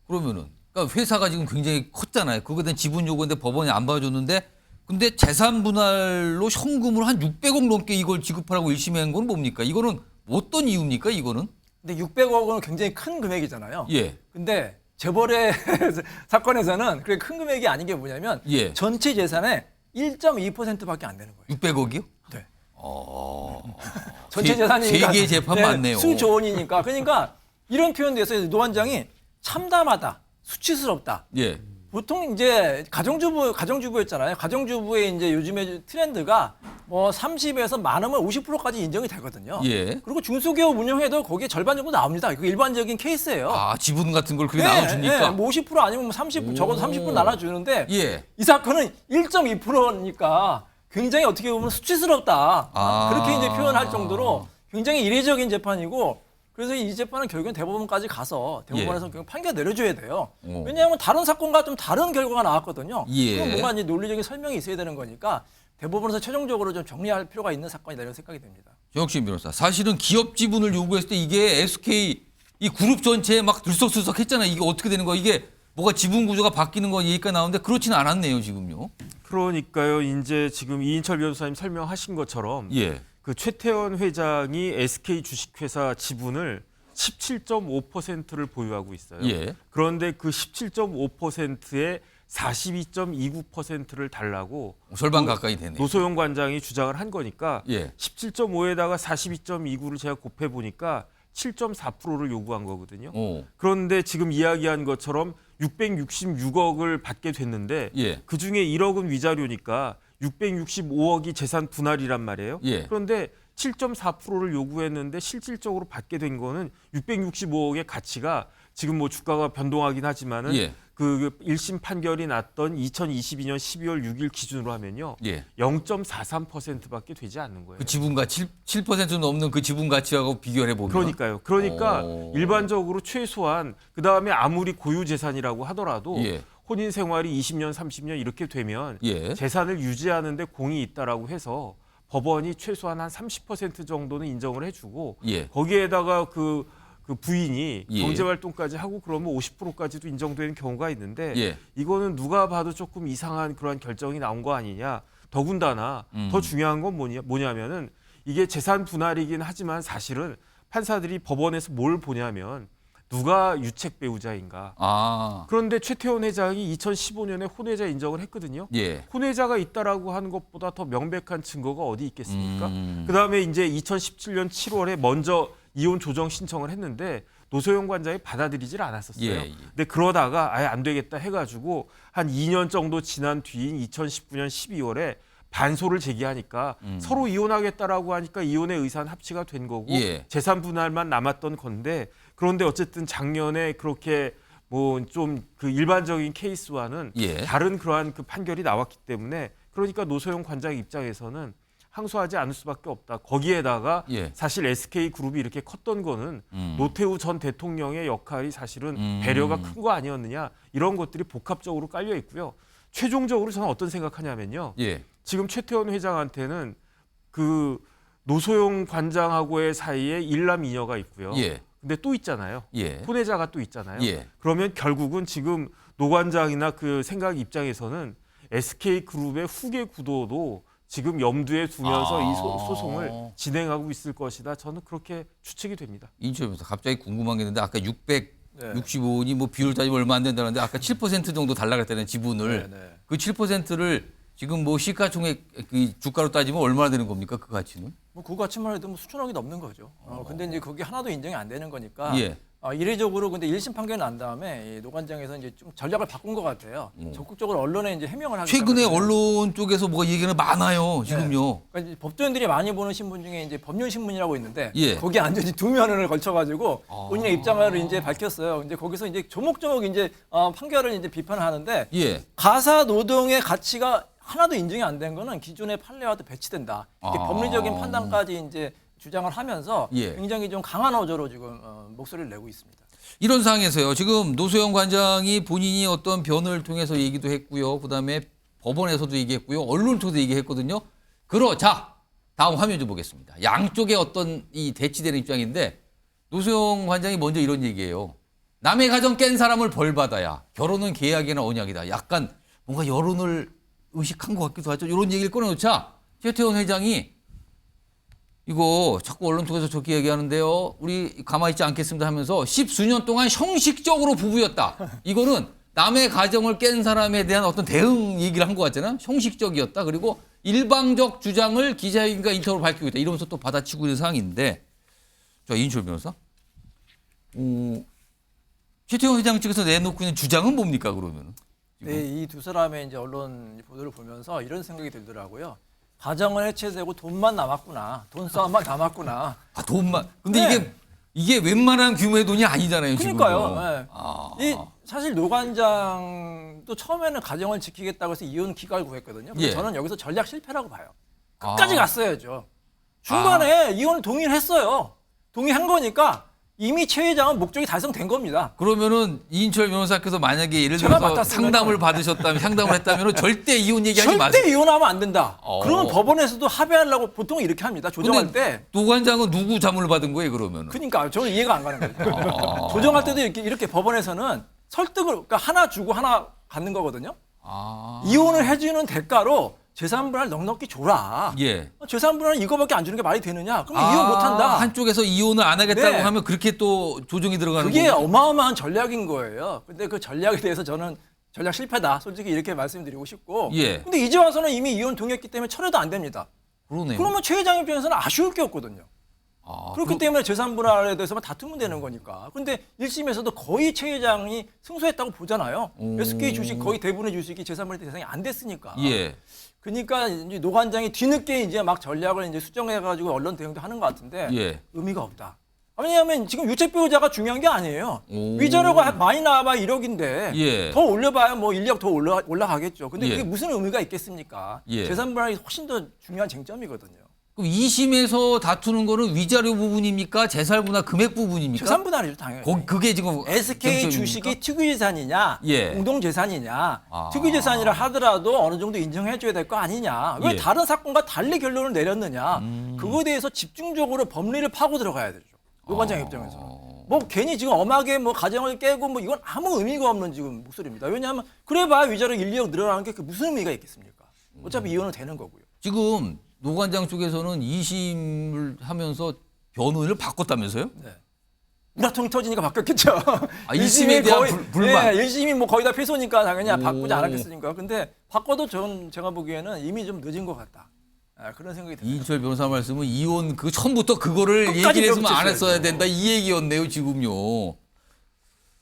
그러면은 그러니까 회사가 지금 굉장히 컸잖아요. 그거에 대한 지분 요구인데 법원이 안 봐줬는데 근데 재산 분할로 현금으로 한 600억 넘게 이걸 지급하라고 1심에 한 건 뭡니까? 이거는 어떤 이유입니까, 이거는? 근데 600억은 굉장히 큰 금액이잖아요. 근데 재벌의 사건에서는 그렇게 큰 금액이 아닌 게 뭐냐면 전체 재산의 1.2%밖에 안 되는 거예요. 600억이요? 네. 전체 재산이니까. 세계 재판 네, 맞네요. 수조 원이니까. 그러니까 이런 표현도 있어요. 노 관장이 참담하다, 수치스럽다. 예. 보통 이제 가정주부였잖아요. 가정주부의 이제 요즘의 트렌드가 뭐 30에서 많으면 50%까지 인정이 되거든요. 예. 그리고 중소기업 운영해도 거기에 절반 정도 나옵니다. 그 일반적인 케이스예요. 지분 같은 걸 그렇게 나눠주니까. 네, 뭐 50% 아니면 뭐 30, 적어도 30% 나눠주는데 예. 이 사건은 1.2%니까 굉장히 어떻게 보면 수치스럽다. 그렇게 이제 표현할 정도로 굉장히 이례적인 재판이고 그래서 이 재판은 결국엔 대법원까지 가서 대법원에서 결국 판결 내려줘야 돼요. 왜냐하면 다른 사건과 좀 다른 결과가 나왔거든요. 그럼 뭔가 이제 논리적인 설명이 있어야 되는 거니까 대법원에서 최종적으로 좀 정리할 필요가 있는 사건이다 이런 생각이 듭니다. 정혁신 변호사, 사실은 기업 지분을 요구했을 때 이게 SK 이 그룹 전체에 막 들썩들썩 했잖아요. 이게 어떻게 되는 거야? 이게 뭐가 지분 구조가 바뀌는 거 얘기가 나오는데 그렇지는 않았네요, 지금요. 그러니까요. 이제 지금 이인철 변호사님 설명하신 것처럼 그 최태원 회장이 SK 주식회사 지분을 17.5%를 보유하고 있어요. 그런데 그 17.5%에 42.29%를 달라고 절반 가까이 되네요. 노소영 관장이 주장을 한 거니까 17.5에다가 42.29를 제가 곱해 보니까 7.4%를 요구한 거거든요. 그런데 지금 이야기한 것처럼 666억을 받게 됐는데 그중에 1억은 위자료니까 665억이 재산 분할이란 말이에요. 그런데 7.4%를 요구했는데 실질적으로 받게 된 거는 665억의 가치가 지금 뭐 주가가 변동하긴 하지만은 그 1심 판결이 났던 2022년 12월 6일 기준으로 하면요. 0.43%밖에 되지 않는 거예요. 그 지분가 7% 넘는 그 지분 가치하고 비교를 해보면. 그러니까요. 그러니까 일반적으로 최소한 그다음에 아무리 고유 재산이라고 하더라도 혼인 생활이 20년, 30년 이렇게 되면 재산을 유지하는데 공이 있다라고 해서 법원이 최소한 한 30% 정도는 인정을 해주고 거기에다가 그 부인이 경제활동까지 하고 그러면 50%까지도 인정되는 경우가 있는데 이거는 누가 봐도 조금 이상한 그런 결정이 나온 거 아니냐. 더군다나 더 중요한 건 뭐냐면은 이게 재산 분할이긴 하지만 사실은 판사들이 법원에서 뭘 보냐면 누가 유책 배우자인가. 그런데 최태원 회장이 2015년에 혼외자 인정을 했거든요. 혼외자가 있다라고 하는 것보다 더 명백한 증거가 어디 있겠습니까? 그다음에 이제 2017년 7월에 먼저 이혼 조정 신청을 했는데 노소영 관장이 받아들이질 않았었어요. 근데 그러다가 아예 안 되겠다 해가지고 한 2년 정도 지난 뒤인 2019년 12월에 반소를 제기하니까 서로 이혼하겠다라고 하니까 이혼의 의사는 합치가 된 거고 재산 분할만 남았던 건데 그런데 어쨌든 작년에 그렇게 뭐 좀 그 일반적인 케이스와는 다른 그러한 그 판결이 나왔기 때문에 그러니까 노소영 관장 입장에서는 항소하지 않을 수밖에 없다. 거기에다가 사실 SK그룹이 이렇게 컸던 거는 노태우 전 대통령의 역할이 사실은 배려가 큰 거 아니었느냐 이런 것들이 복합적으로 깔려 있고요. 최종적으로 저는 어떤 생각하냐면요. 지금 최태원 회장한테는 그 노소영 관장하고의 사이에 일남 이녀가 있고요. 근데 또 있잖아요. 혼외자가 또 있잖아요. 그러면 결국은 지금 노 관장이나 그 생각 입장에서는 SK그룹의 후계 구도도 지금 염두에 두면서 이 소송을 진행하고 있을 것이다. 저는 그렇게 추측이 됩니다. 인천에서 갑자기 궁금한 게 있는데 아까 665원이 뭐 비율 따지면 얼마 안 된다는데 아까 7% 정도 달라 그랬다는 지분을 그 7%를 지금 뭐 시가총액 그 주가로 따지면 얼마나 되는 겁니까? 그 가치는? 뭐 그 가치만 해도 뭐 수천억이 넘는 거죠. 근데 이제 그게 하나도 인정이 안 되는 거니까 이례적으로 근데 1심 판결이 난 다음에 노 관장에서 이제 좀 전략을 바꾼 것 같아요. 적극적으로 언론에 이제 해명을 하겠다. 최근에 언론 쪽에서 뭐가 얘기가 많아요. 지금요. 그러니까 이제 법조인들이 많이 보는 신문 중에 이제 법률신문이라고 있는데 거기에 완전히 2면을 걸쳐가지고 본인의 입장을 이제 밝혔어요. 이제 거기서 이제 조목조목 이제 판결을 이제 비판을 하는데 가사 노동의 가치가 하나도 인정이 안 된 거는 기존의 판례와도 배치된다. 이렇게 법리적인 판단까지 이제 주장을 하면서 굉장히 좀 강한 어조로 지금 목소리를 내고 있습니다. 이런 상황에서요. 지금 노소영 관장이 본인이 어떤 변을 통해서 얘기도 했고요. 그다음에 법원에서도 얘기했고요. 언론을 통해서 얘기했거든요. 자, 다음 화면 좀 보겠습니다. 양쪽의 어떤 이 대치되는 입장인데 노소영 관장이 먼저 이런 얘기예요. 남의 가정 깬 사람을 벌 받아야 결혼은 계약이나 언약이다. 약간 뭔가 여론을 의식한 것 같기도 하죠. 이런 얘기를 꺼내놓자 최태원 회장이 이거 자꾸 언론 통해서 저렇게 얘기하는데요. 우리 가만히 있지 않겠습니다 하면서 10수년 동안 형식적으로 부부였다. 이거는 남의 가정을 깬 사람에 대한 어떤 대응 얘기를 한 것 같잖아요. 형식적이었다. 그리고 일방적 주장을 기자회견과 인터뷰로 밝히고 있다. 이러면서 또 받아치고 있는 상황인데, 저 이인철 변호사, 최태원 회장 측에서 내놓고 있는 주장은 뭡니까 그러면? 네, 이 두 사람의 이제 언론 보도를 보면서 이런 생각이 들더라고요. 가정은 해체되고 돈만 남았구나. 돈 싸움만 남았구나. 아, 돈만. 근데 네. 이게 웬만한 규모의 돈이 아니잖아요, 지금. 그러니까요. 네. 사실 노 관장도 처음에는 가정을 지키겠다고 해서 이혼 기각을 구했거든요. 근데 저는 여기서 전략 실패라고 봐요. 끝까지 갔어야죠. 중간에 이혼을 동의를 했어요. 동의한 거니까 이미 최 회장은 목적이 달성된 겁니다. 그러면은 이인철 변호사께서 만약에 예를 들어서 상담을 받으셨다면, 상담을 했다면 절대 이혼 얘기하지 마세요. 절대 이혼하면 안 된다. 그러면 법원에서도 합의하려고 보통 이렇게 합니다. 조정할 때. 노 관장은 누구 자문을 받은 거예요, 그러면? 그러니까 저는 이해가 안 가는 거예요. 조정할 때도 이렇게 법원에서는 설득을, 그러니까 하나 주고 하나 갖는 거거든요. 이혼을 해주는 대가로 재산분할 넉넉히 줘라. 예. 재산분할 이거밖에 안 주는 게 말이 되느냐? 그럼 이혼 못한다. 한쪽에서 이혼을 안 하겠다고 하면 그렇게 또 조정이 들어가는 거예요. 그게 어마어마한 전략인 거예요. 근데 그 전략에 대해서 저는 전략 실패다. 솔직히 이렇게 말씀드리고 싶고. 예. 근데 이제 와서는 이미 이혼 동의했기 때문에 철회도 안 됩니다. 그러네요. 그러면 최 회장 입장에서는 아쉬울 게 없거든요. 그렇기 때문에 재산분할에 대해서만 다투면 되는 거니까. 근데 1심에서도 거의 최 회장이 승소했다고 보잖아요. SK 주식 거의 대부분의 주식이 재산분할 대상이 안 됐으니까. 예. 그러니까 이제 노 관장이 뒤늦게 이제 막 전략을 이제 수정해가지고 언론 대응도 하는 것 같은데 의미가 없다. 왜냐하면 지금 유책 배우자가 중요한 게 아니에요. 위자료가 많이 나와봐 1억인데 더 올려봐야 뭐 1억 더 올라가겠죠. 근데 그게 무슨 의미가 있겠습니까? 재산분할이 훨씬 더 중요한 쟁점이거든요. 그럼 2심에서 다투는 거는 위자료 부분입니까? 재산분할 금액 부분입니까? 재산분할이죠, 당연히. 그게 지금 SK 주식이 특유재산이냐, 공동재산이냐, 특유재산이라 하더라도 어느 정도 인정해줘야 될 거 아니냐. 왜 다른 사건과 달리 결론을 내렸느냐. 그거에 대해서 집중적으로 법리를 파고 들어가야 되죠. 노 관장 입장에서. 뭐 괜히 지금 엄하게 뭐 가정을 깨고 뭐 이건 아무 의미가 없는 지금 목소리입니다. 왜냐하면 그래봐야 위자료 1, 2억 늘어나는 게 무슨 의미가 있겠습니까? 어차피 이혼은 되는 거고요. 지금 노 관장 쪽에서는 2심을 하면서 변호인을 바꿨다면서요? 네. 우라통이 터지니까 바뀌었겠죠. 2심에 대한 불만. 1심이 뭐 거의 다 패소니까 당연히 바꾸지 않았겠습니까? 근데 바꿔도 제가 보기에는 이미 좀 늦은 것 같다. 그런 생각이 듭니다. 이인철 변호사 말씀은 이혼 처음부터 그거를 얘기를 했으면 안 했어야 된다 이 얘기였네요 지금요.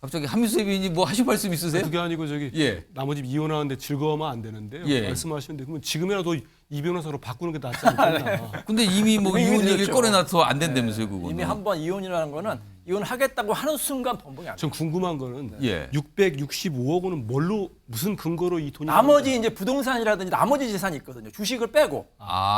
갑자기 한민수 의원님 뭐 하실 말씀 있으세요? 그게 아니고 저기 나머지 이혼하는데 즐거우면 안 되는데요. 말씀하시는데 그러면 지금이라도 이 변호사로 바꾸는 게 낫지 않겠나. 근데 이미 뭐 이혼 얘기를 꺼내놔서 안 된다면서요 그거는. 이미 한번 이혼이라는 거는 이혼하겠다고 하는 순간 번복이 안 돼요. 전 궁금한 거는 665억 원은 뭘로 무슨 근거로 이 돈이 나머지 이제 부동산이라든지 나머지 재산이 있거든요. 주식을 빼고.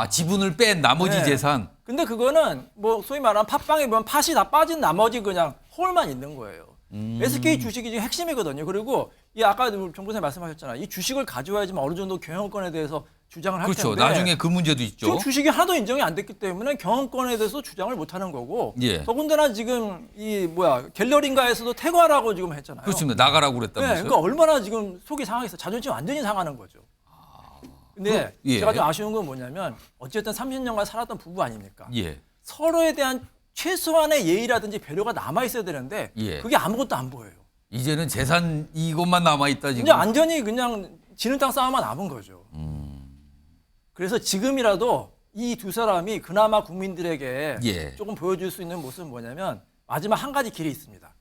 지분을 뺀 나머지 재산. 근데 그거는 뭐 소위 말하는 팟빵에 보면 팟이 다 빠진 나머지 그냥 홀만 있는 거예요. SK 주식이 지금 핵심이거든요. 그리고 이 아까 정 부장님 말씀하셨잖아요. 이 주식을 가져와야지만 어느 정도 경영권에 대해서 주장을 할 그렇죠. 텐데. 나중에 그 문제도 있죠. 지금 주식이 하나도 인정이 안 됐기 때문에 경영권에 대해서 주장을 못 하는 거고. 더군다나 지금 갤러리인가에서도 퇴거하라고 지금 했잖아요. 그렇습니다. 나가라고 그랬다면서요. 네, 그러니까 얼마나 지금 속이 상하겠어. 자존심 완전히 상하는 거죠. 근데 제가 좀 아쉬운 건 뭐냐면 어쨌든 30년간 살았던 부부 아닙니까? 서로에 대한 최소한의 예의라든지 배려가 남아 있어야 되는데 그게 아무것도 안 보여요. 이제는 재산 이것만 남아 있다 지금. 이제 완전히 그냥 지는 땅 싸움만 남은 거죠. 그래서 지금이라도 이 두 사람이 그나마 국민들에게 조금 보여줄 수 있는 모습은 뭐냐면 마지막 한 가지 길이 있습니다.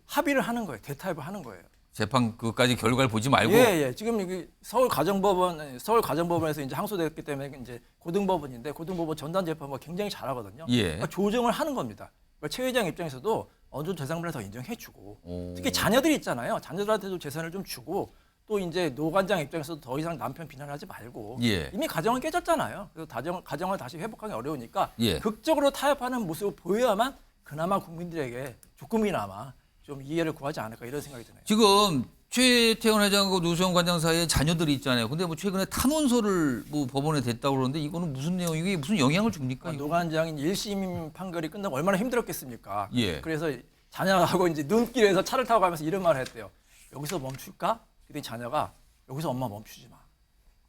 합의를 하는 거예요. 대타협을 하는 거예요. 재판 그까지 결과를 보지 말고. 지금 여기 서울가정법원에서 이제 항소됐기 때문에 이제 고등법원인데 고등법원 전담 재판부가 굉장히 잘하거든요. 그러니까 조정을 하는 겁니다. 그러니까 최 회장 입장에서도 어느 정도 재산분할 더 인정해주고 특히 자녀들이 있잖아요. 자녀들한테도 재산을 좀 주고 또 이제 노 관장 입장에서도 더 이상 남편 비난하지 말고 이미 가정은 깨졌잖아요. 그래서 가정을 다시 회복하기 어려우니까 극적으로 타협하는 모습을 보여야만 그나마 국민들에게 조금이나마 좀 이해를 구하지 않을까 이런 생각이 드네요. 지금 최태원 회장하고 노수영 관장 사이에 자녀들이 있잖아요. 근데 뭐 최근에 탄원서를 뭐 법원에 댔다고 그러는데 이거는 무슨 내용, 이게 무슨 영향을 줍니까? 노 관장이 1심 판결이 끝나고 얼마나 힘들었겠습니까? 그래서 자녀하고 이제 눈길에서 차를 타고 가면서 이런 말을 했대요. 여기서 멈출까? 그랬더니 자녀가 여기서 엄마 멈추지 마.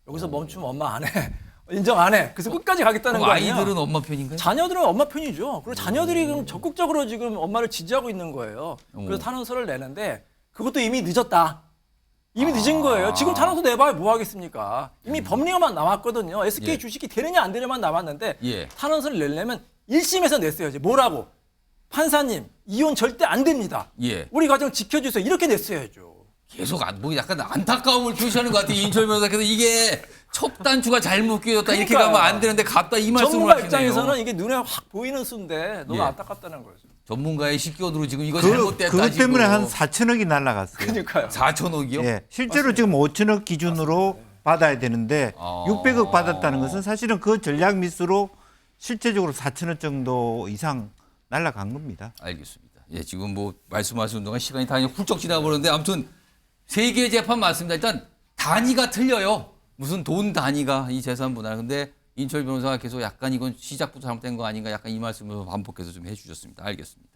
여기서 멈추면 엄마 안 해. 인정 안 해. 그래서 끝까지 가겠다는 거 아니에요? 아이들은 엄마 편인가요? 자녀들은 엄마 편이죠. 그리고 자녀들이 그럼 적극적으로 지금 엄마를 지지하고 있는 거예요. 그래서 탄원서를 내는데 그것도 이미 늦었다. 이미 늦은 거예요. 지금 탄원서 내봐야 뭐 하겠습니까? 이미 법리가만 남았거든요. SK 주식이 되느냐 안 되느냐만 남았는데 탄원서를 내려면 1심에서 냈어요. 이제 뭐라고? 판사님, 이혼 절대 안 됩니다. 우리 가정 지켜주세요. 이렇게 냈어야죠. 계속 뭐 약간 안타까움을 표시하는 것 같아요. 인철 변호사께서 이게 첫 단추가 잘못 끼었다 이렇게 가면 안 되는데 갑다 이 말씀을 전문가 하시네요. 입장에서는 이게 눈에 확 보이는 수인데 너무 안타깝다는 거죠. 전문가의 식견으로 지금 이거 잘못됐다. 그것 때문에 한 4천억이 날라갔어요. 그러니까요. 4천억이요? 예, 실제로 지금 5천억 기준으로 받아야 되는데 600억 받았다는 것은 사실은 그 전략 미수로 실제적으로 4천억 정도 이상 날라간 겁니다. 알겠습니다. 예, 지금 뭐 말씀하시는 동안 시간이 다 훌쩍 지나버렸는데 아무튼 세 개의 재판 맞습니다. 일단 단위가 틀려요. 무슨 돈 단위가 이 재산 분할. 근데 인철 변호사가 계속 약간 이건 시작부터 잘못된 거 아닌가 약간 이 말씀을 반복해서 좀 해주셨습니다. 알겠습니다.